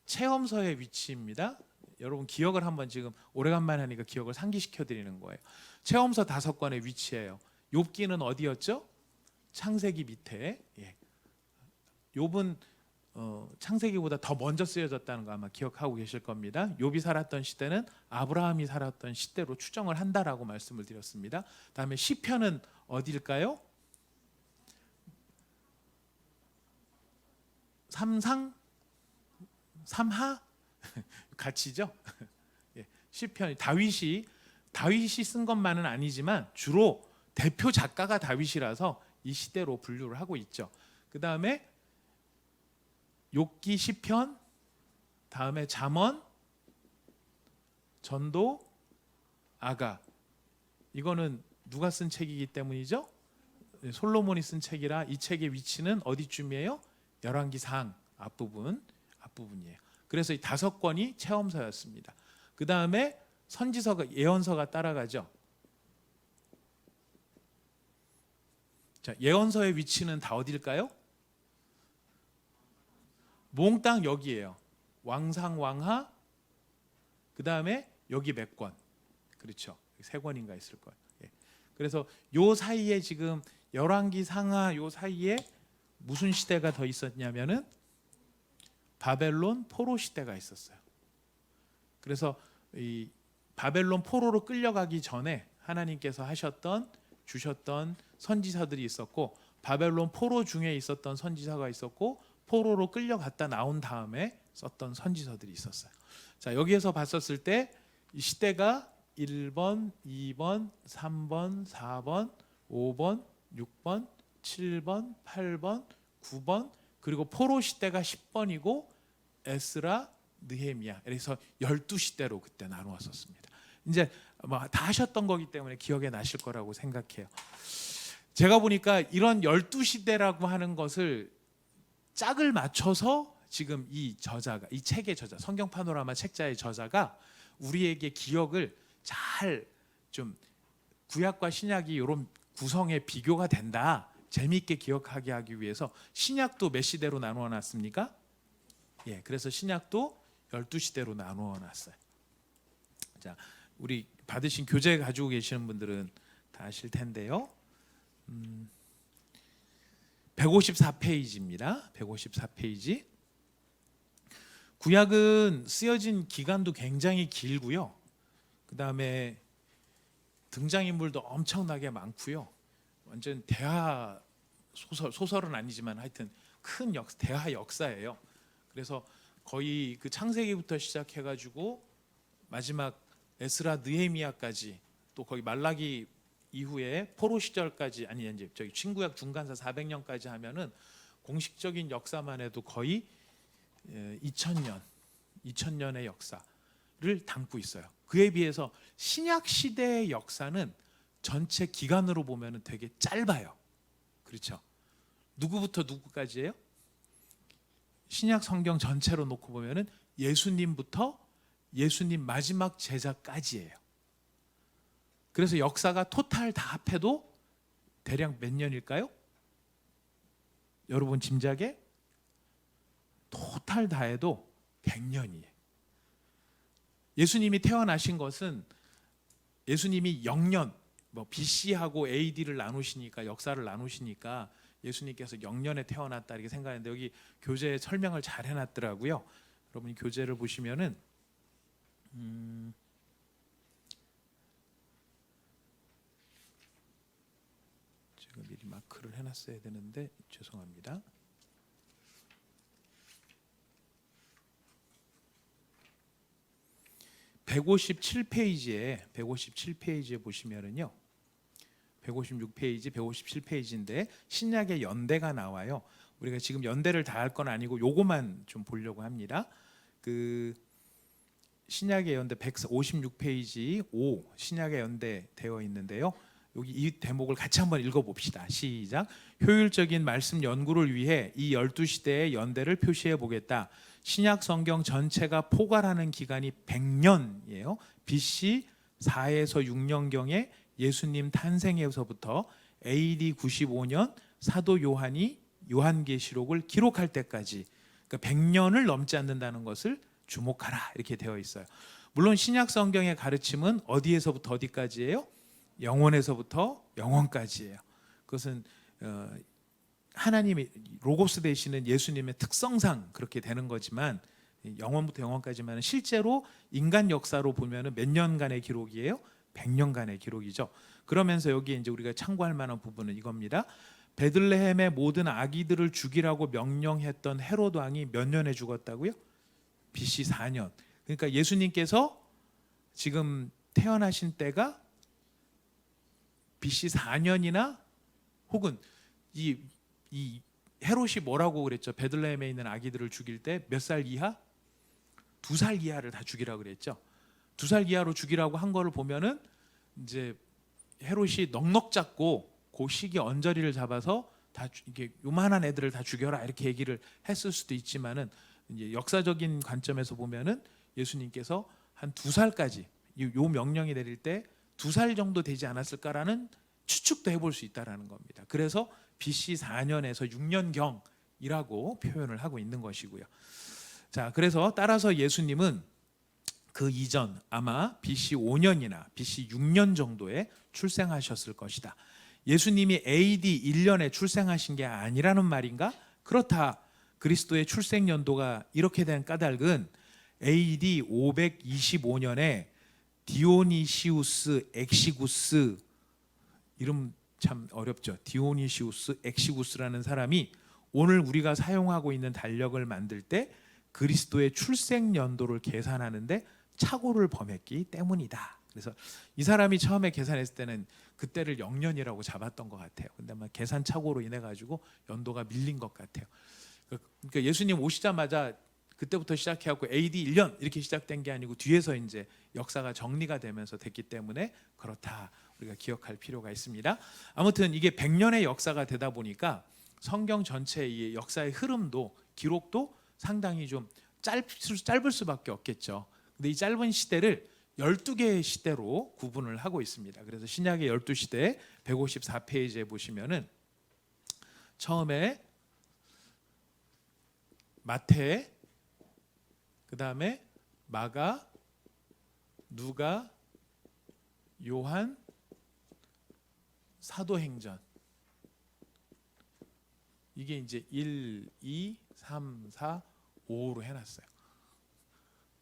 체험서의 위치입니다. 여러분 기억을 한번 지금 오래간만에 하니까 기억을 상기시켜 드리는 거예요. 체험서 5권의 위치예요. 욥기는 어디였죠? 창세기 밑에. 예. 욥은 창세기보다 더 먼저 쓰여졌다는 거 아마 기억하고 계실 겁니다. 욥이 살았던 시대는 아브라함이 살았던 시대로 추정을 한다라고 말씀을 드렸습니다. 다음에 시편은 어디일까요? 삼상? 삼하? 같이죠? 예, 시편 다윗이 쓴 것만은 아니지만 주로 대표 작가가 다윗이라서 이 시대로 분류를 하고 있죠. 그 다음에 욥기, 시편, 다음에 잠언, 전도, 아가. 이거는 누가 쓴 책이기 때문이죠? 솔로몬이 쓴 책이라 이 책의 위치는 어디쯤이에요? 열왕기상 앞부분이에요. 그래서 이 5권이 체험서였습니다. 그 다음에 선지서가 예언서가 따라가죠. 자, 예언서의 위치는 다 어딜까요? 몽땅 여기에요. 왕상, 왕하. 그 다음에 여기 몇 권? 그렇죠. 3권인가 있을 거예요. 예. 그래서 요 사이에 지금 열왕기 상하 요 사이에 무슨 시대가 더 있었냐면은 바벨론 포로 시대가 있었어요. 그래서 이 바벨론 포로로 끌려가기 전에 하나님께서 주셨던 선지서들이 있었고 바벨론 포로 중에 있었던 선지서가 있었고 포로로 끌려갔다 나온 다음에 썼던 선지서들이 있었어요. 자, 여기에서 봤었을 때 이 시대가 1번, 2번, 3번, 4번, 5번, 6번, 7번, 8번, 9번 그리고 포로 시대가 10번이고 에스라, 느헤미야. 그래서 12시대로 그때 나누었었습니다. 이제 다 하셨던 거기 때문에 기억에 나실 거라고 생각해요. 제가 보니까 이런 12시대라고 하는 것을 짝을 맞춰서 지금 이 책의 저자, 성경 파노라마 책자의 저자가 우리에게 기억을 잘 좀 구약과 신약이 이런 구성에 비교가 된다. 재미있게 기억하게 하기 위해서 신약도 몇 시대로 나누어 놨습니까? 예, 그래서 신약도 12시대로 나누어 놨어요. 자, 우리 받으신 교재 가지고 계시는 분들은 다 아실 텐데요. 154페이지입니다. 154페이지. 구약은 쓰여진 기간도 굉장히 길고요. 그다음에 등장인물도 엄청나게 많고요. 완전 대하 소설은 아니지만 하여튼 큰 대하 역사예요. 그래서 거의 그 창세기부터 시작해가지고 마지막 에스라 느헤미야까지, 또 거기 말라기 이후에 포로 시절까지, 아니 이제 저기 신구약 중간사 400년까지 하면은 공식적인 역사만 해도 거의 2000년의 역사를 담고 있어요. 그에 비해서 신약 시대의 역사는 전체 기간으로 보면은 되게 짧아요. 그렇죠? 누구부터 누구까지예요? 신약 성경 전체로 놓고 보면은 예수님부터 예수님 마지막 제자까지예요. 그래서 역사가 토탈 다 합해도 대략 몇 년일까요? 여러분 짐작에? 토탈 다 해도 100년이에요. 예수님이 태어나신 것은 예수님이 0년, 뭐 BC하고 AD를 나누시니까, 역사를 나누시니까 예수님께서 0년에 태어났다 이렇게 생각하는데, 여기 교재에 설명을 잘 해놨더라고요. 여러분이 교재를 보시면은 제가 미리 마크를 해놨어야 되는데 죄송합니다. (157페이지에) 157페이지에 보시면은요, 156페이지, 157페이지인데 신약의 연대가 나와요. 우리가 지금 연대를 다 할 건 아니고 요거만 좀 보려고 합니다. 그 신약의 연대 156페이지 5 신약의 연대 되어 있는데요. 여기 이 대목을 같이 한번 읽어봅시다. 시작. 효율적인 말씀 연구를 위해 이 12시대의 연대를 표시해 보겠다. 신약 성경 전체가 포괄하는 기간이 100년이에요. BC 4에서 6년경에 예수님 탄생에서부터 AD 95년 사도 요한이 요한계시록을 기록할 때까지, 그러니까 100년을 넘지 않는다는 것을 주목하라 이렇게 되어 있어요. 물론 신약 성경의 가르침은 어디에서부터 어디까지예요? 영원에서부터 영원까지예요. 그것은 하나님의 로고스 되시는 예수님의 특성상 그렇게 되는 거지만, 영원부터 영원까지만은 실제로 인간 역사로 보면은 몇 년간의 기록이에요? 100년간의 기록이죠. 그러면서 여기 이제 우리가 참고할 만한 부분은 이겁니다. 베들레헴의 모든 아기들을 죽이라고 명령했던 헤롯 왕이 몇 년에 죽었다고요? BC 4년. 그러니까 예수님께서 지금 태어나신 때가 BC 4년이나, 혹은 이 헤롯이 뭐라고 그랬죠? 베들레헴에 있는 아기들을 죽일 때 몇 살 이하? 2살 이하를 다 죽이라고 그랬죠. 2살 이하로 죽이라고 한 거를 보면은 이제 헤롯이 넉넉 잡고 그 시기 언저리를 잡아서 다 이게 요만한 애들을 다 죽여라 이렇게 얘기를 했을 수도 있지만은, 이제 역사적인 관점에서 보면은 예수님께서 한 2살까지 요 명령이 내릴 때 2살 정도 되지 않았을까라는 추측도 해볼 수 있다라는 겁니다. 그래서 BC 4년에서 6년경이라고 표현을 하고 있는 것이고요. 자, 그래서 따라서 예수님은 그 이전 아마 BC 5년이나 BC 6년 정도에 출생하셨을 것이다. 예수님이 AD 1년에 출생하신 게 아니라는 말인가? 그렇다. 그리스도의 출생 연도가 이렇게 된 까닭은 AD 525년에 디오니시우스 엑시구스, 이름 참 어렵죠. 디오니시우스 엑시구스라는 사람이 오늘 우리가 사용하고 있는 달력을 만들 때 그리스도의 출생 연도를 계산하는데 착오를 범했기 때문이다. 그래서 이 사람이 처음에 계산했을 때는 그때를 0년이라고 잡았던 것 같아요. 근데 아마 계산 착오로 인해 가지고 연도가 밀린 것 같아요. 그러니까 예수님 오시자마자 그때부터 시작해갖고 AD 1년 이렇게 시작된 게 아니고 뒤에서 이제 역사가 정리가 되면서 됐기 때문에 그렇다, 우리가 기억할 필요가 있습니다. 아무튼 이게 100년의 역사가 되다 보니까 성경 전체의 역사의 흐름도 기록도 상당히 좀 짧을 수밖에 없겠죠. 근데 이 짧은 시대를 12개의 시대로 구분을 하고 있습니다. 그래서 신약의 12시대 154페이지에 보시면은 처음에 마태, 그 다음에 마가, 누가, 요한, 사도행전, 이게 이제 1, 2, 3, 4, 5로 해놨어요.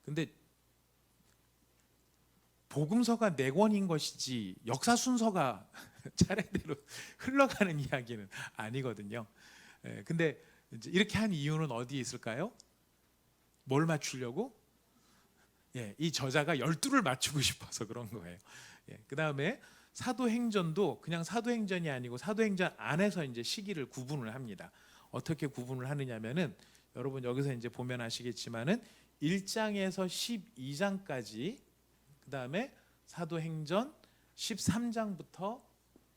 근데 복음서가 네 권인 것이지 역사 순서가 차례대로 흘러가는 이야기는 아니거든요. 근데 이제 이렇게 한 이유는 어디에 있을까요? 뭘 맞추려고? 이 저자가 12를 맞추고 싶어서 그런 거예요. 그 다음에 사도행전도 그냥 사도행전이 아니고 사도행전 안에서 이제 시기를 구분을 합니다. 어떻게 구분을 하느냐면은 여러분 여기서 이제 보면 아시겠지만은 1장에서 12장까지, 그 다음에 사도행전 13장부터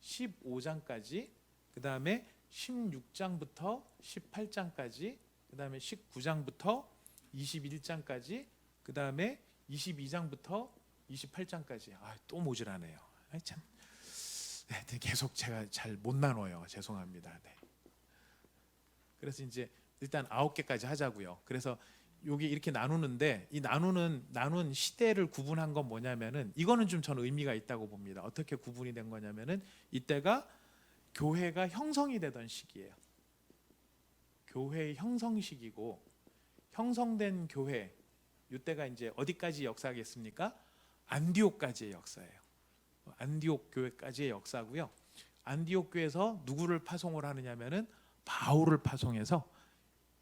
15장까지, 그 다음에 16장부터 18장까지, 그 다음에 19장부터 21장까지, 그 다음에 22장부터 28장까지. 또 모자라네요. 참. 계속 제가 잘 못 나눠요. 죄송합니다. 그래서 이제 일단 9개까지 하자고요. 그래서 여기 이렇게 나누는데 이 나눈 시대를 구분한 건 뭐냐면은 이거는 좀 저는 의미가 있다고 봅니다. 어떻게 구분이 된 거냐면은 이때가 교회가 형성이 되던 시기예요. 교회의 형성 시기고, 형성된 교회 이때가 이제 어디까지 역사겠습니까? 안디옥까지의 역사예요. 안디옥 교회까지의 역사고요. 안디옥 교회에서 누구를 파송을 하느냐면은 바울을 파송해서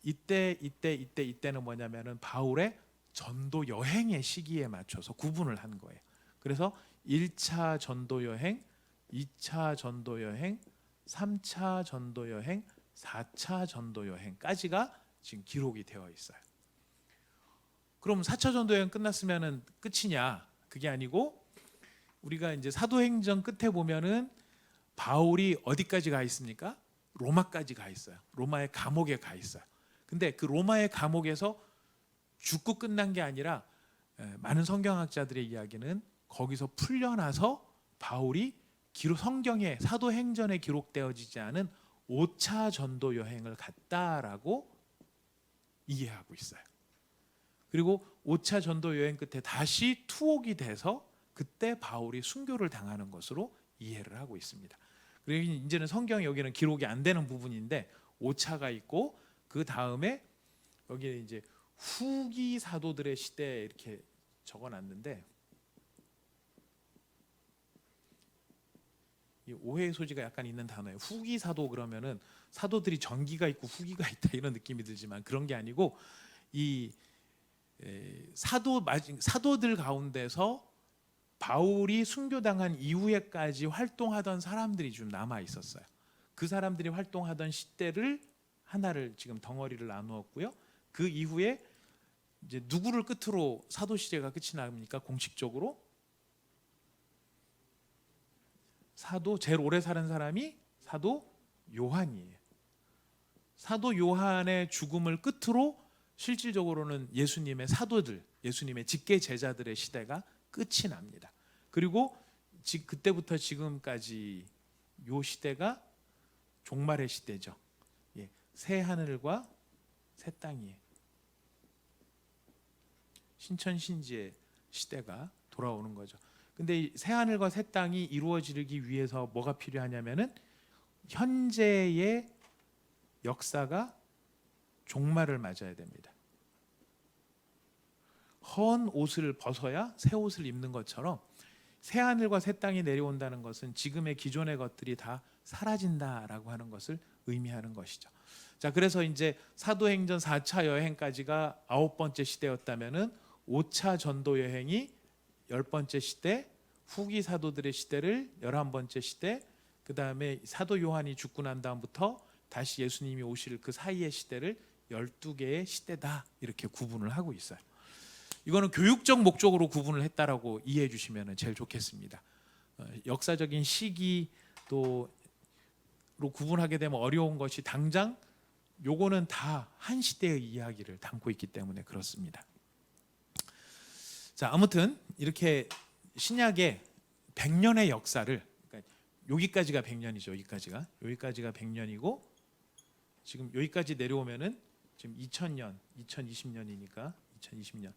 이때는 뭐냐면은 바울의 전도 여행의 시기에 맞춰서 구분을 한 거예요. 그래서 1차 전도 여행, 2차 전도 여행, 3차 전도 여행, 4차 전도 여행까지가 지금 기록이 되어 있어요. 그럼 4차 전도 여행 끝났으면은 끝이냐? 그게 아니고 우리가 이제 사도행전 끝에 보면은 바울이 어디까지 가 있습니까? 로마까지 가 있어요. 로마의 감옥에 가 있어요. 근데 그 로마의 감옥에서 죽고 끝난 게 아니라 많은 성경학자들의 이야기는 거기서 풀려나서 바울이 성경에 사도행전에 기록되어지지 않은 5차 전도 여행을 갔다라고 이해하고 있어요. 그리고 5차 전도 여행 끝에 다시 투옥이 돼서 그때 바울이 순교를 당하는 것으로 이해를 하고 있습니다. 그리고 이제는 성경에 여기는 기록이 안 되는 부분인데 5차가 있고, 그 다음에 여기에 이제 후기 사도들의 시대 이렇게 적어놨는데, 이 오해의 소지가 약간 있는 단어예요. 후기 사도 그러면은 사도들이 전기가 있고 후기가 있다 이런 느낌이 들지만 그런 게 아니고, 이 사도들 가운데서 바울이 순교당한 이후에까지 활동하던 사람들이 좀 남아 있었어요. 그 사람들이 활동하던 시대를 하나를 지금 덩어리를 나누었고요. 그 이후에 이제 누구를 끝으로 사도 시대가 끝이 납니까? 공식적으로 제일 오래 사는 사람이 사도 요한이에요. 사도 요한의 죽음을 끝으로 실질적으로는 예수님의 사도들, 예수님의 직계 제자들의 시대가 끝이 납니다. 그리고 그때부터 지금까지 요 시대가 종말의 시대죠. 새 하늘과 새 땅이에요. 신천신지의 시대가 돌아오는 거죠. 근데 이 새 하늘과 새 땅이 이루어지기 위해서 뭐가 필요하냐면은 현재의 역사가 종말을 맞아야 됩니다. 헌 옷을 벗어야 새 옷을 입는 것처럼 새 하늘과 새 땅이 내려온다는 것은 지금의 기존의 것들이 다 사라진다라고 하는 것을 의미하는 것이죠. 자, 그래서 이제 사도행전 4차 여행까지가 9번째 시대였다면은 5차 전도 여행이 10번째 시대, 후기 사도들의 시대를 11번째 시대, 그 다음에 사도 요한이 죽고 난 다음부터 다시 예수님이 오실 그 사이의 시대를 12개의 시대다 이렇게 구분을 하고 있어요. 이거는 교육적 목적으로 구분을 했다라고 이해해 주시면 제일 좋겠습니다. 역사적인 시기로 구분하게 되면 어려운 것이 당장 요거는 다 한 시대의 이야기를 담고 있기 때문에 그렇습니다. 자, 아무튼 이렇게 신약의 100년의 역사를, 그러니까 여기까지가 100년이죠. 여기까지가 100년이고 지금 여기까지 내려오면은 지금 2000년, 2020년이니까 2020년.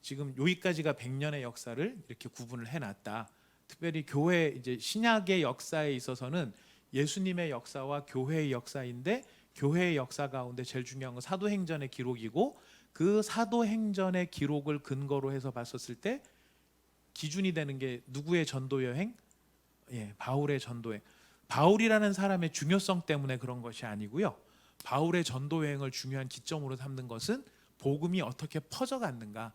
지금 여기까지가 100년의 역사를 이렇게 구분을 해놨다. 특별히 교회 이제 신약의 역사에 있어서는 예수님의 역사와 교회의 역사인데 교회의 역사 가운데 제일 중요한 건 사도행전의 기록이고 그 사도행전의 기록을 근거로 해서 봤었을 때 기준이 되는 게 누구의 전도 여행? 예, 바울의 전도 여행. 바울이라는 사람의 중요성 때문에 그런 것이 아니고요. 바울의 전도 여행을 중요한 기점으로 삼는 것은 복음이 어떻게 퍼져갔는가,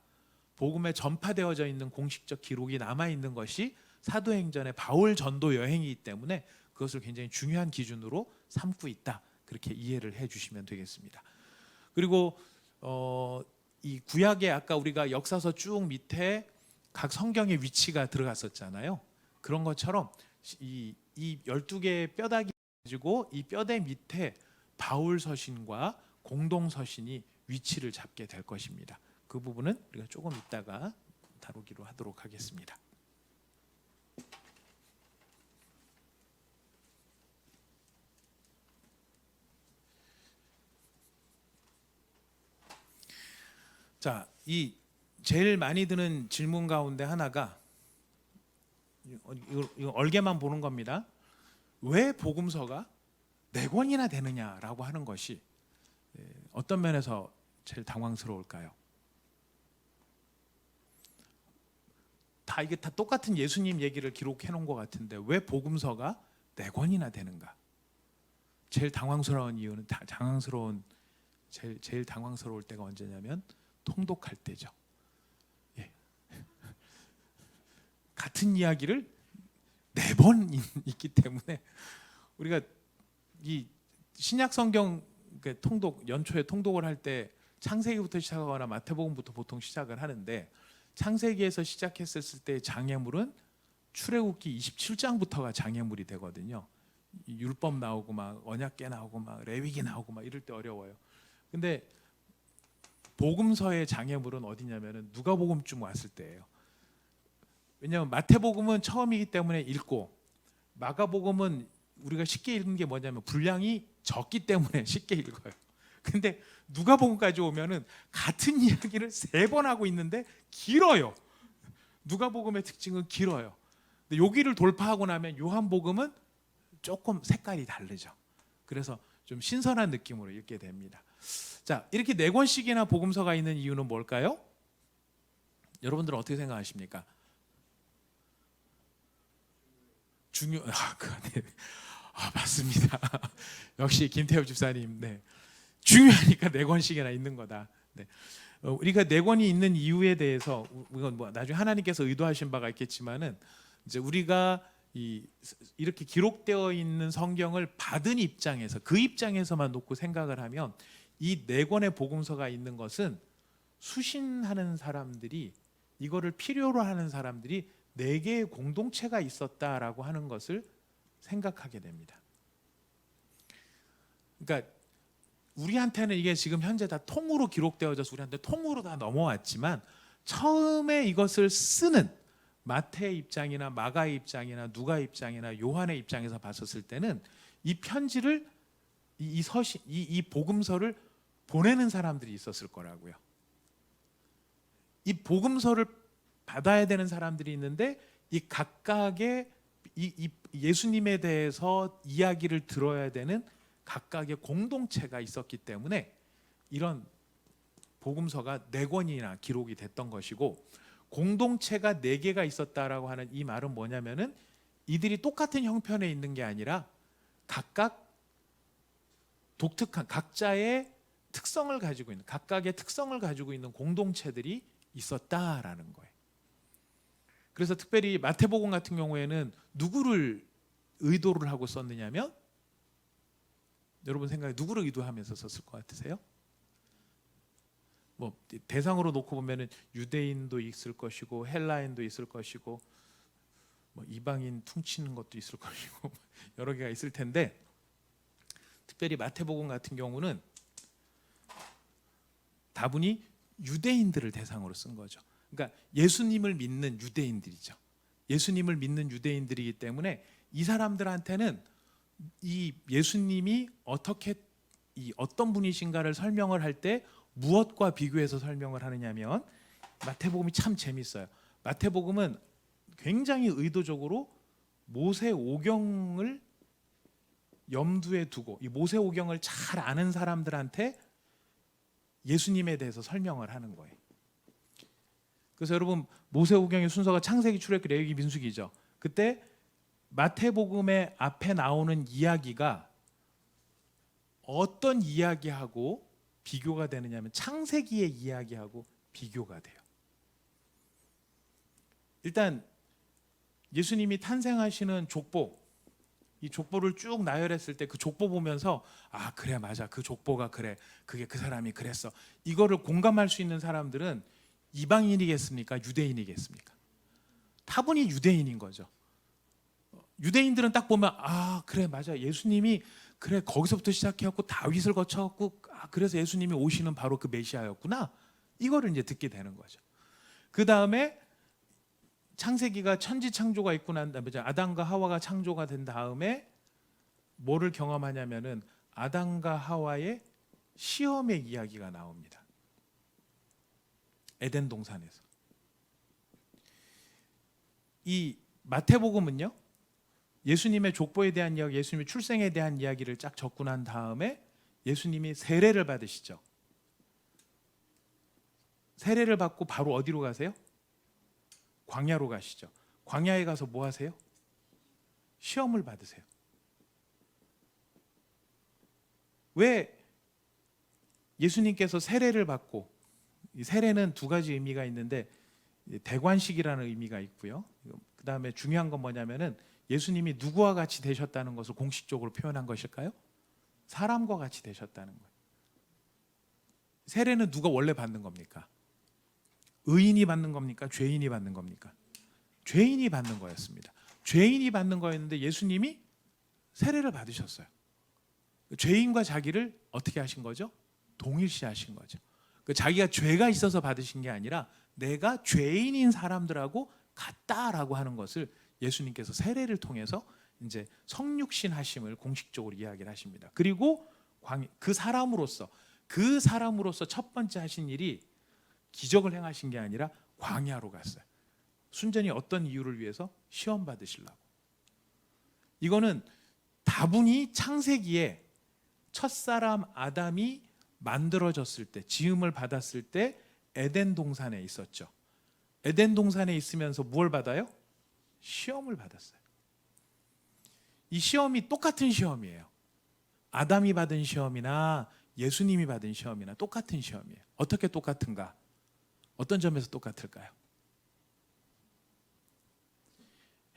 복음에 전파되어져 있는 공식적 기록이 남아 있는 것이 사도행전의 바울 전도 여행이기 때문에 그것을 굉장히 중요한 기준으로 삼고 있다. 그렇게 이해를 해주시면 되겠습니다. 그리고 이 구약에 아까 우리가 역사서 쭉 밑에 각 성경의 위치가 들어갔었잖아요. 그런 것처럼 이 12개의 뼈다귀 가지고 이 뼈대 밑에 바울 서신과 공동 서신이 위치를 잡게 될 것입니다. 그 부분은 우리가 조금 이따가 다루기로 하도록 하겠습니다. 자, 이 제일 많이 드는 질문 가운데 하나가 이거 얼개만 보는 겁니다. 왜 복음서가 4권이나 되느냐라고 하는 것이 어떤 면에서 제일 당황스러울까요? 이게 다 똑같은 예수님 얘기를 기록해 놓은 것 같은데 왜 복음서가 4권이나 되는가? 제일 당황스러운 이유는 제일 당황스러울 때가 언제냐면 통독할 때죠. 예. 같은 이야기를 4번 있기 때문에 우리가 이 신약 성경 통독 연초에 통독을 할 때 창세기부터 시작하거나 마태복음부터 보통 시작을 하는데 창세기에서 시작했을 때 장애물은 출애굽기 27장부터가 장애물이 되거든요. 율법 나오고 막 언약궤 나오고 막 레위기 나오고 막 이럴 때 어려워요. 근데 복음서의 장애물은 어디냐면은 누가복음쯤 왔을 때예요. 왜냐하면 마태복음은 처음이기 때문에 읽고 마가복음은 우리가 쉽게 읽는 게 뭐냐면 분량이 적기 때문에 쉽게 읽어요. 근데 누가복음까지 오면은 같은 이야기를 3번 하고 있는데 길어요. 누가복음의 특징은 길어요. 근데 여기를 돌파하고 나면 요한복음은 조금 색깔이 다르죠. 그래서 좀 신선한 느낌으로 읽게 됩니다. 자, 이렇게 4권씩이나 복음서가 있는 이유는 뭘까요? 여러분들은 어떻게 생각하십니까? 맞습니다. 역시 김태엽 집사님, 네. 중요하니까 4권씩이나 있는 거다. 네. 우리가 4권이 있는 이유에 대해서 이건 뭐 나중에 하나님께서 의도하신 바가 있겠지만은 이제 우리가 이렇게 기록되어 있는 성경을 받은 입장에서 그 입장에서만 놓고 생각을 하면 이 4권의 복음서가 있는 것은 수신하는 사람들이 이거를 필요로 하는 사람들이 4개의 공동체가 있었다라고 하는 것을 생각하게 됩니다. 그러니까 우리한테는 이게 지금 현재 다 통으로 기록되어져서 우리한테 통으로 다 넘어왔지만 처음에 이것을 쓰는 마태의 입장이나 마가의 입장이나 누가의 입장이나 요한의 입장에서 봤었을 때는 이 편지를 이 복음서를 보내는 사람들이 있었을 거라고요. 이 복음서를 받아야 되는 사람들이 있는데 이 각각의 이 예수님에 대해서 이야기를 들어야 되는 각각의 공동체가 있었기 때문에 이런 복음서가 4권이나 기록이 됐던 것이고 공동체가 4개가 있었다라고 하는 이 말은 뭐냐면은 이들이 똑같은 형편에 있는 게 아니라 각각 독특한 각자의 특성을 가지고 있는 각각의 특성을 가지고 있는 공동체들이 있었다라는 거예요. 그래서 특별히 마태복음 같은 경우에는 누구를 의도를 하고 썼느냐면 여러분 생각에 누구를 의도하면서 썼을 것 같으세요? 뭐 대상으로 놓고 보면은 유대인도 있을 것이고 헬라인도 있을 것이고 뭐 이방인 퉁치는 것도 있을 것이고 여러 개가 있을 텐데 특별히 마태복음 같은 경우는 다분히 유대인들을 대상으로 쓴 거죠. 그러니까 예수님을 믿는 유대인들이죠. 예수님을 믿는 유대인들이기 때문에 이 사람들한테는 이 예수님이 어떤 분이신가를 설명을 할 때 무엇과 비교해서 설명을 하느냐면 마태복음이 참 재밌어요. 마태복음은 굉장히 의도적으로 모세 오경을 염두에 두고 이 모세오경을 잘 아는 사람들한테 예수님에 대해서 설명을 하는 거예요. 그래서 여러분 모세오경의 순서가 창세기, 출애굽기, 레위기, 민수기죠. 그때 마태복음의 앞에 나오는 이야기가 어떤 이야기하고 비교가 되느냐면 창세기의 이야기하고 비교가 돼요. 일단 예수님이 탄생하시는 족보, 이 족보를 쭉 나열했을 때 그 족보 보면서 아 그래 맞아 그 족보가 그래 그게 그 사람이 그랬어 이거를 공감할 수 있는 사람들은 이방인이겠습니까? 유대인이겠습니까? 다분히 유대인인 거죠. 유대인들은 딱 보면 아 그래 맞아 예수님이 그래 거기서부터 시작해갖고 다윗을 거쳐갖고 아 그래서 예수님이 오시는 바로 그 메시아였구나 이거를 이제 듣게 되는 거죠. 그 다음에 창세기가 천지 창조가 있고 난 다음에 아담과 하와가 창조가 된 다음에 뭐를 경험하냐면은 아담과 하와의 시험의 이야기가 나옵니다. 에덴 동산에서. 이 마태복음은요. 예수님의 족보에 대한 이야기, 예수님의 출생에 대한 이야기를 쫙 적고 난 다음에 예수님이 세례를 받으시죠. 세례를 받고 바로 어디로 가세요? 광야로 가시죠. 광야에 가서 뭐 하세요? 시험을 받으세요. 왜 예수님께서 세례를 받고 이 세례는 두 가지 의미가 있는데 대관식이라는 의미가 있고요. 그 다음에 중요한 건 뭐냐면은 예수님이 누구와 같이 되셨다는 것을 공식적으로 표현한 것일까요? 사람과 같이 되셨다는 거예요. 세례는 누가 원래 받는 겁니까? 의인이 받는 겁니까? 죄인이 받는 겁니까? 죄인이 받는 거였습니다. 죄인이 받는 거였는데 예수님이 세례를 받으셨어요. 죄인과 자기를 어떻게 하신 거죠? 동일시하신 거죠. 자기가 죄가 있어서 받으신 게 아니라 내가 죄인인 사람들하고 같다라고 하는 것을 예수님께서 세례를 통해서 이제 성육신 하심을 공식적으로 이야기를 하십니다. 그리고 그 사람으로서 첫 번째 하신 일이 기적을 행하신 게 아니라 광야로 갔어요. 순전히 어떤 이유를 위해서 시험 받으시려고. 이거는 다분히 창세기에 첫사람 아담이 만들어졌을 때, 지음을 받았을 때 에덴 동산에 있었죠. 에덴 동산에 있으면서 무엇을 받아요? 시험을 받았어요. 이 시험이 똑같은 시험이에요. 아담이 받은 시험이나 예수님이 받은 시험이나 똑같은 시험이에요. 어떻게 똑같은가? 어떤 점에서 똑같을까요?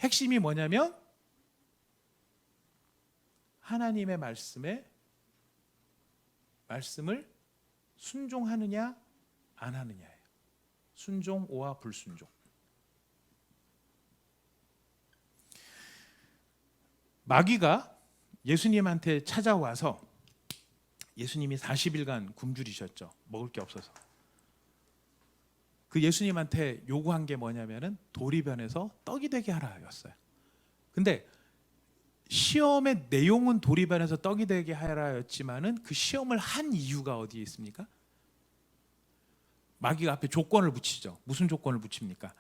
핵심이 뭐냐면 하나님의 말씀을 순종하느냐 안 하느냐예요. 순종오와 불순종. 마귀가 예수님한테 찾아와서 예수님이 40일간 굶주리셨죠. 먹을 게 없어서. 그 예수님한테 요구한 게 뭐냐면은 도리변에서 떡이 되게 하라였어요. 근데 시험의 내용은 도리변에서 떡이 되게 하라였지만은 그 시험을 한 이유가 어디에 있습니까? 마귀가 앞에 조건을 붙이죠. 무슨 조건을 붙입니까?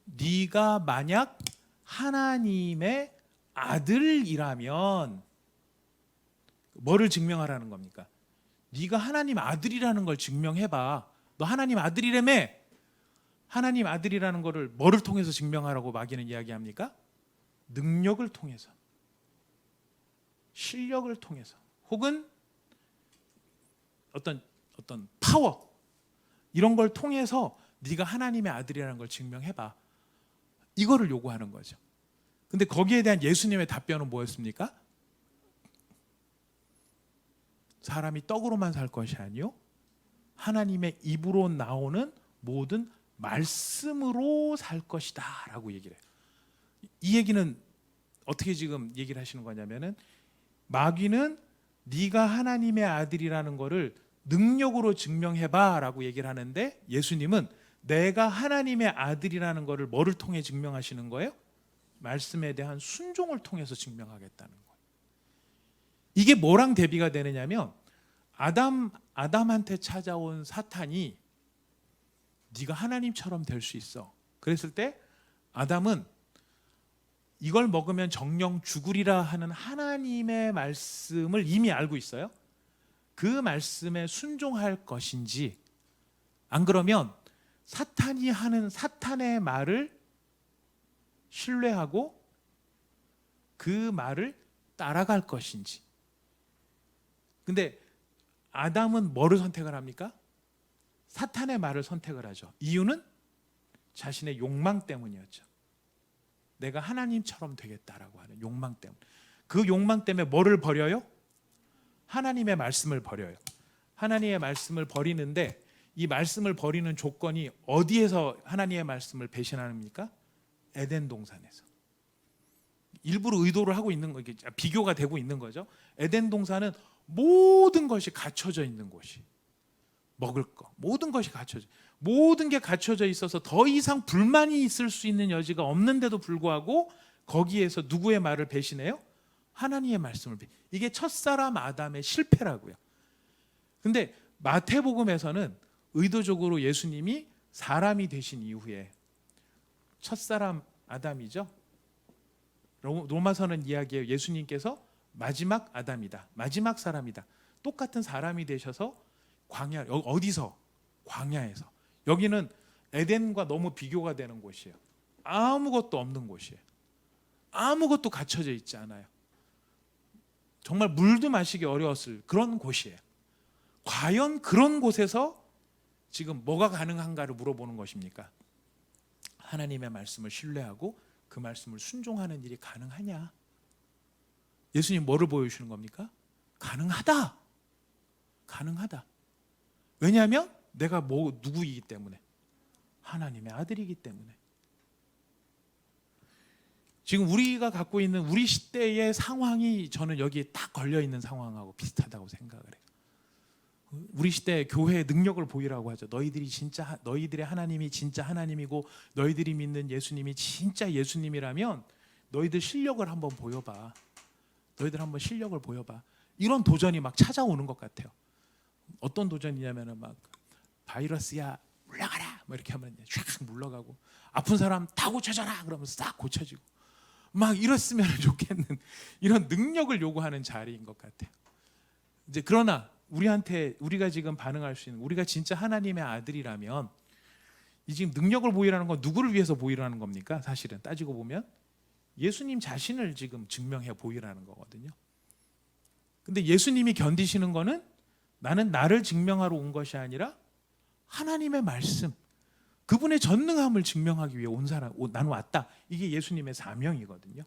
네가 만약 하나님의 아들이라면 뭐를 증명하라는 겁니까? 네가 하나님 아들이라는 걸 증명해봐. 너 하나님 아들이라며. 하나님 아들이라는 거를 뭐를 통해서 증명하라고 마귀는 이야기합니까? 능력을 통해서, 실력을 통해서, 혹은 어떤 파워 이런 걸 통해서 네가 하나님의 아들이라는 걸 증명해봐. 이거를 요구하는 거죠. 근데 거기에 대한 예수님의 답변은 뭐였습니까? 사람이 떡으로만 살 것이 아니요 하나님의 입으로 나오는 모든 말씀으로 살 것이다 라고 얘기를 해요. 이 얘기는 어떻게 지금 얘기를 하시는 거냐면은 마귀는 네가 하나님의 아들이라는 거를 능력으로 증명해봐 라고 얘기를 하는데 예수님은 내가 하나님의 아들이라는 거를 뭐를 통해 증명하시는 거예요? 말씀에 대한 순종을 통해서 증명하겠다는 거예요. 이게 뭐랑 대비가 되느냐면 아담한테 찾아온 사탄이 네가 하나님처럼 될 수 있어. 그랬을 때 아담은 이걸 먹으면 정령 죽으리라 하는 하나님의 말씀을 이미 알고 있어요. 그 말씀에 순종할 것인지, 안 그러면 사탄이 하는 사탄의 말을 신뢰하고 그 말을 따라갈 것인지. 근데 아담은 뭐를 선택을 합니까? 사탄의 말을 선택을 하죠. 이유는 자신의 욕망 때문이었죠. 내가 하나님처럼 되겠다라고 하는 욕망 때문에. 그 욕망 때문에 뭐를 버려요? 하나님의 말씀을 버려요. 하나님의 말씀을 버리는데 이 말씀을 버리는 조건이 어디에서 하나님의 말씀을 배신합니까? 에덴 동산에서. 일부러 의도를 하고 있는 거, 이게 비교가 되고 있는 거죠. 에덴 동산은 모든 것이 갖춰져 있는 곳이, 먹을 거 모든 것이 갖춰져, 모든 게 갖춰져 있어서 더 이상 불만이 있을 수 있는 여지가 없는데도 불구하고 거기에서 누구의 말을 배신해요? 하나님의 말씀을 배신. 이게 첫사람 아담의 실패라고요. 근데 마태복음에서는 의도적으로 예수님이 사람이 되신 이후에 첫사람 아담이죠. 로마서는 이야기해요. 예수님께서 마지막 아담이다, 마지막 사람이다. 똑같은 사람이 되셔서 광야, 어디서? 광야에서. 여기는 에덴과 너무 비교가 되는 곳이에요. 아무것도 없는 곳이에요. 아무것도 갖춰져 있지 않아요. 정말 물도 마시기 어려웠을 그런 곳이에요. 과연 그런 곳에서 지금 뭐가 가능한가를 물어보는 것입니까? 하나님의 말씀을 신뢰하고 그 말씀을 순종하는 일이 가능하냐? 예수님 뭐를 보여주시는 겁니까? 가능하다. 가능하다. 왜냐하면 내가 누구이기 때문에, 하나님의 아들이기 때문에. 지금 우리가 갖고 있는 우리 시대의 상황이 저는 여기에 딱 걸려 있는 상황하고 비슷하다고 생각을 해요. 우리 시대의 교회의 능력을 보이라고 하죠. 너희들의 하나님이 진짜 하나님이고 너희들이 믿는 예수님이 진짜 예수님이라면 너희들 실력을 한번 보여봐. 너희들 한번 실력을 보여봐. 이런 도전이 막 찾아오는 것 같아요. 어떤 도전이냐면은 막 바이러스야 물러가라 뭐 이렇게 하면 쫙 물러가고, 아픈 사람 다 고쳐져라 그러면 싹 고쳐지고, 막 이랬으면 좋겠는 이런 능력을 요구하는 자리인 것 같아요. 이제 그러나 우리가 지금 반응할 수 있는, 우리가 진짜 하나님의 아들이라면 이 지금 능력을 보이라는 건 누구를 위해서 보이라는 겁니까? 사실은 따지고 보면 예수님 자신을 지금 증명해 보이라는 거거든요. 근데 예수님이 견디시는 거는 나는 나를 증명하러 온 것이 아니라 하나님의 말씀, 그분의 전능함을 증명하기 위해 나는 왔다. 이게 예수님의 사명이거든요.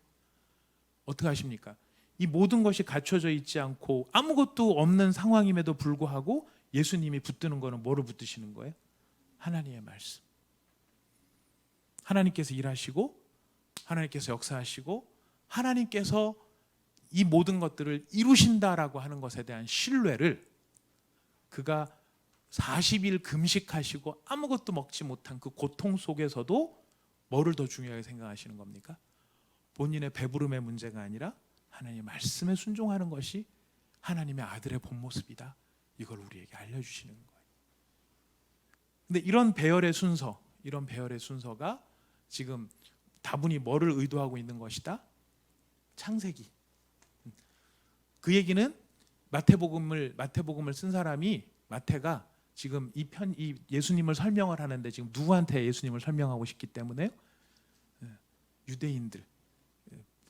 어떻게 하십니까? 이 모든 것이 갖춰져 있지 않고 아무것도 없는 상황임에도 불구하고 예수님이 붙드는 거는 뭐를 붙드시는 거예요? 하나님의 말씀. 하나님께서 일하시고 하나님께서 역사하시고 하나님께서 이 모든 것들을 이루신다라고 하는 것에 대한 신뢰를, 그가 40일 금식하시고 아무것도 먹지 못한 그 고통 속에서도 뭐를 더 중요하게 생각하시는 겁니까? 본인의 배부름의 문제가 아니라 하나님의 말씀에 순종하는 것이 하나님의 아들의 본 모습이다. 이걸 우리에게 알려주시는 거예요. 근데 이런 배열의 순서가 지금 다분히 뭐를 의도하고 있는 것이다? 창세기. 그 얘기는 마태복음을 쓴 사람이, 마태가 지금 이 예수님을 설명을 하는데 지금 누구한테 예수님을 설명하고 싶기 때문에 유대인들,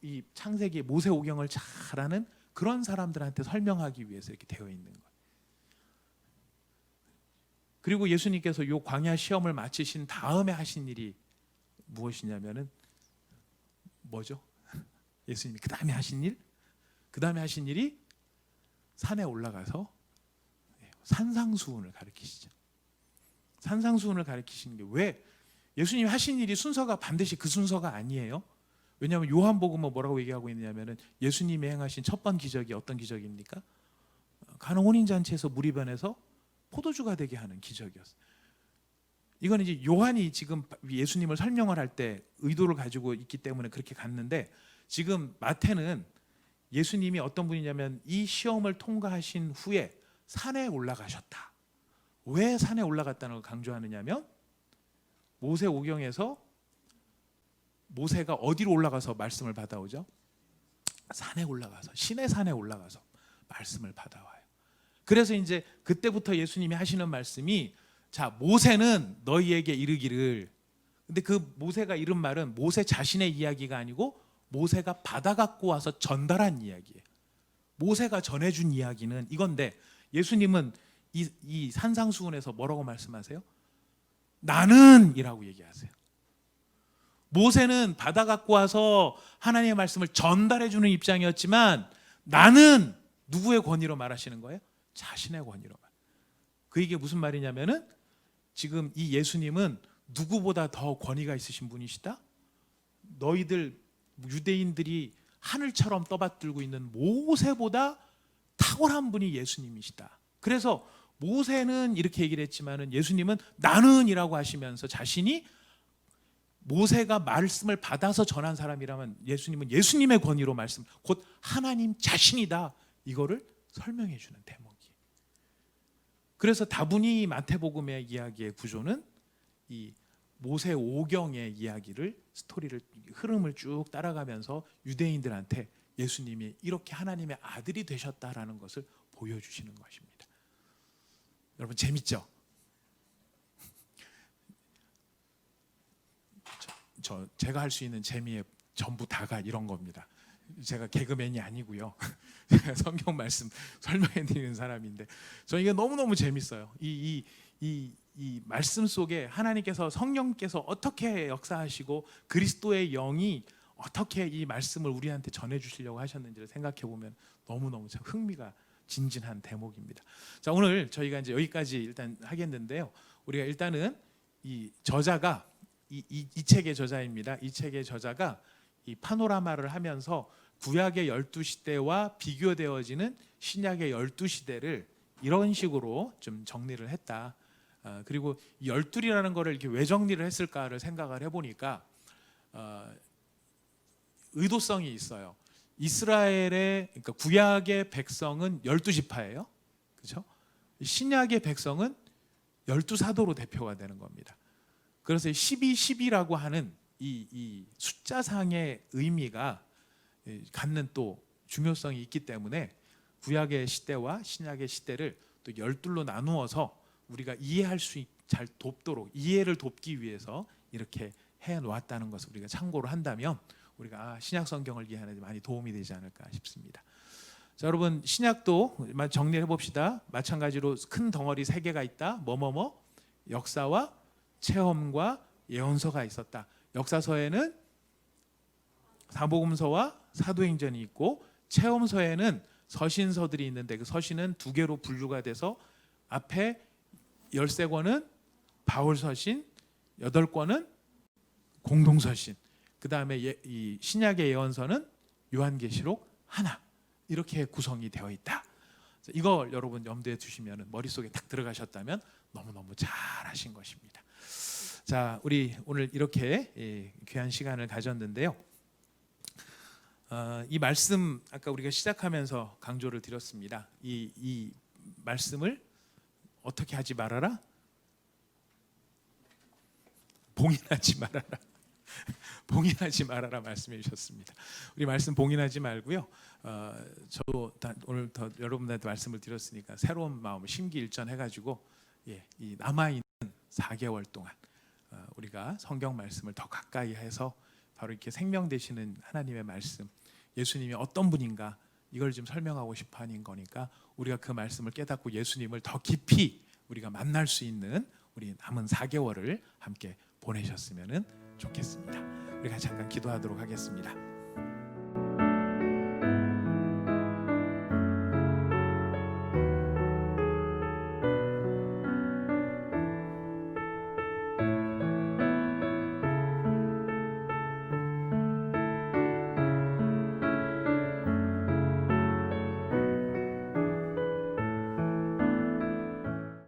이 창세기 모세오경을 잘 아는 그런 사람들한테 설명하기 위해서 이렇게 되어 있는 거예요. 그리고 예수님께서 요 광야 시험을 마치신 다음에 하신 일이 무엇이냐면은 뭐죠? 예수님이 그 다음에 하신 일이 산에 올라가서 산상수훈을 가르치시죠. 산상수훈을 가르치시는 게, 왜 예수님이 하신 일이 순서가 반드시 그 순서가 아니에요. 왜냐하면 요한복음은 뭐라고 얘기하고 있냐면은 예수님이 행하신 첫 번 기적이 어떤 기적입니까? 가나 혼인잔치에서 물이 변해서 포도주가 되게 하는 기적이었어요. 이건 이제 요한이 지금 예수님을 설명을 할 때 의도를 가지고 있기 때문에 그렇게 갔는데, 지금 마태는 예수님이 어떤 분이냐면 이 시험을 통과하신 후에 산에 올라가셨다. 왜 산에 올라갔다는 걸 강조하느냐면 모세오경에서 모세가 어디로 올라가서 말씀을 받아오죠? 산에 올라가서, 시내 산에 올라가서 말씀을 받아와요. 그래서 이제 그때부터 예수님이 하시는 말씀이, 자, 모세는 너희에게 이르기를. 근데 그 모세가 이른 말은 모세 자신의 이야기가 아니고 모세가 받아 갖고 와서 전달한 이야기예요. 모세가 전해준 이야기는 이건데, 예수님은 이 산상수훈에서 뭐라고 말씀하세요? 나는 이라고 얘기하세요. 모세는 받아 갖고 와서 하나님의 말씀을 전달해 주는 입장이었지만, 나는 누구의 권위로 말하시는 거예요? 자신의 권위로 말. 그 이게 무슨 말이냐면은, 지금 이 예수님은 누구보다 더 권위가 있으신 분이시다. 너희들 유대인들이 하늘처럼 떠받들고 있는 모세보다 탁월한 분이 예수님이시다. 그래서 모세는 이렇게 얘기를 했지만은 예수님은 나는이라고 하시면서 자신이 모세가 말씀을 받아서 전한 사람이라면 예수님은 예수님의 권위로 말씀, 곧 하나님 자신이다, 이거를 설명해 주는 대목이. 그래서 다분히 마태복음의 이야기의 구조는 이 모세 오경의 이야기를, 스토리를, 흐름을 쭉 따라가면서 유대인들한테 예수님이 이렇게 하나님의 아들이 되셨다라는 것을 보여주시는 것입니다. 여러분 재밌죠? 제가 할 수 있는 재미의 전부 다가 이런 겁니다. 제가 개그맨이 아니고요. 제가 성경 말씀 설명해 드리는 사람인데, 저 이게 너무너무 재밌어요. 이 말씀 속에 하나님께서, 성령께서 어떻게 역사하시고 그리스도의 영이 어떻게 이 말씀을 우리한테 전해 주시려고 하셨는지를 생각해 보면 너무너무 참 흥미가 진진한 대목입니다. 자, 오늘 저희가 이제 여기까지 일단 하겠는데요. 우리가 일단은 이 저자가 이 책의 저자입니다. 이 책의 저자가 이 파노라마를 하면서 구약의 12시대와 비교되어지는 신약의 12시대를 이런 식으로 좀 정리를 했다. 그리고 이 12이라는 거를 이렇게 왜 정리를 했을까를 생각을 해보니까 의도성이 있어요. 이스라엘의, 그러니까 구약의 백성은 12지파예요. 그렇죠? 신약의 백성은 12사도로 대표가 되는 겁니다. 그래서 12, 10이라고 하는 이 숫자상의 의미가 갖는 또 중요성이 있기 때문에 구약의 시대와 신약의 시대를 또 12로 나누어서 우리가 이해할 수 잘 돕도록, 이해를 돕기 위해서 이렇게 해 놓았다는 것을 우리가 참고를 한다면 우리가 신약 성경을 이해하는 데 많이 도움이 되지 않을까 싶습니다. 자, 여러분 신약도 정리해 봅시다. 마찬가지로 큰 덩어리 3개가 있다. 뭐뭐뭐, 역사와 체험과 예언서가 있었다. 역사서에는 사복음서와 사도행전이 있고, 체험서에는 서신서들이 있는데 그 서신은 2개로 분류가 돼서 앞에 13권은 바울 서신, 8권은 공동서신, 그 다음에 이 신약의 예언서는 요한계시록 하나, 이렇게 구성이 되어 있다. 이걸 여러분 염두에 두시면, 머릿속에 딱 들어가셨다면 너무너무 잘하신 것입니다. 자, 우리 오늘 이렇게 귀한 시간을 가졌는데요. 이 말씀 아까 우리가 시작하면서 강조를 드렸습니다. 이 말씀을 어떻게 하지 말아라? 봉인하지 말아라. 봉인하지 말아라 말씀해 주셨습니다. 우리 말씀 봉인하지 말고요. 저도 오늘 더 여러분들한테 말씀을 드렸으니까 새로운 마음, 심기일전해가지고 이 남아있는 4개월 동안 우리가 성경 말씀을 더 가까이 해서 바로 이렇게 생명 되시는 하나님의 말씀, 예수님이 어떤 분인가, 이걸 좀 설명하고 싶어 하는 거니까 우리가 그 말씀을 깨닫고 예수님을 더 깊이 우리가 만날 수 있는 우리 남은 4개월을 함께 보내셨으면 좋겠습니다. 우리가 잠깐 기도하도록 하겠습니다.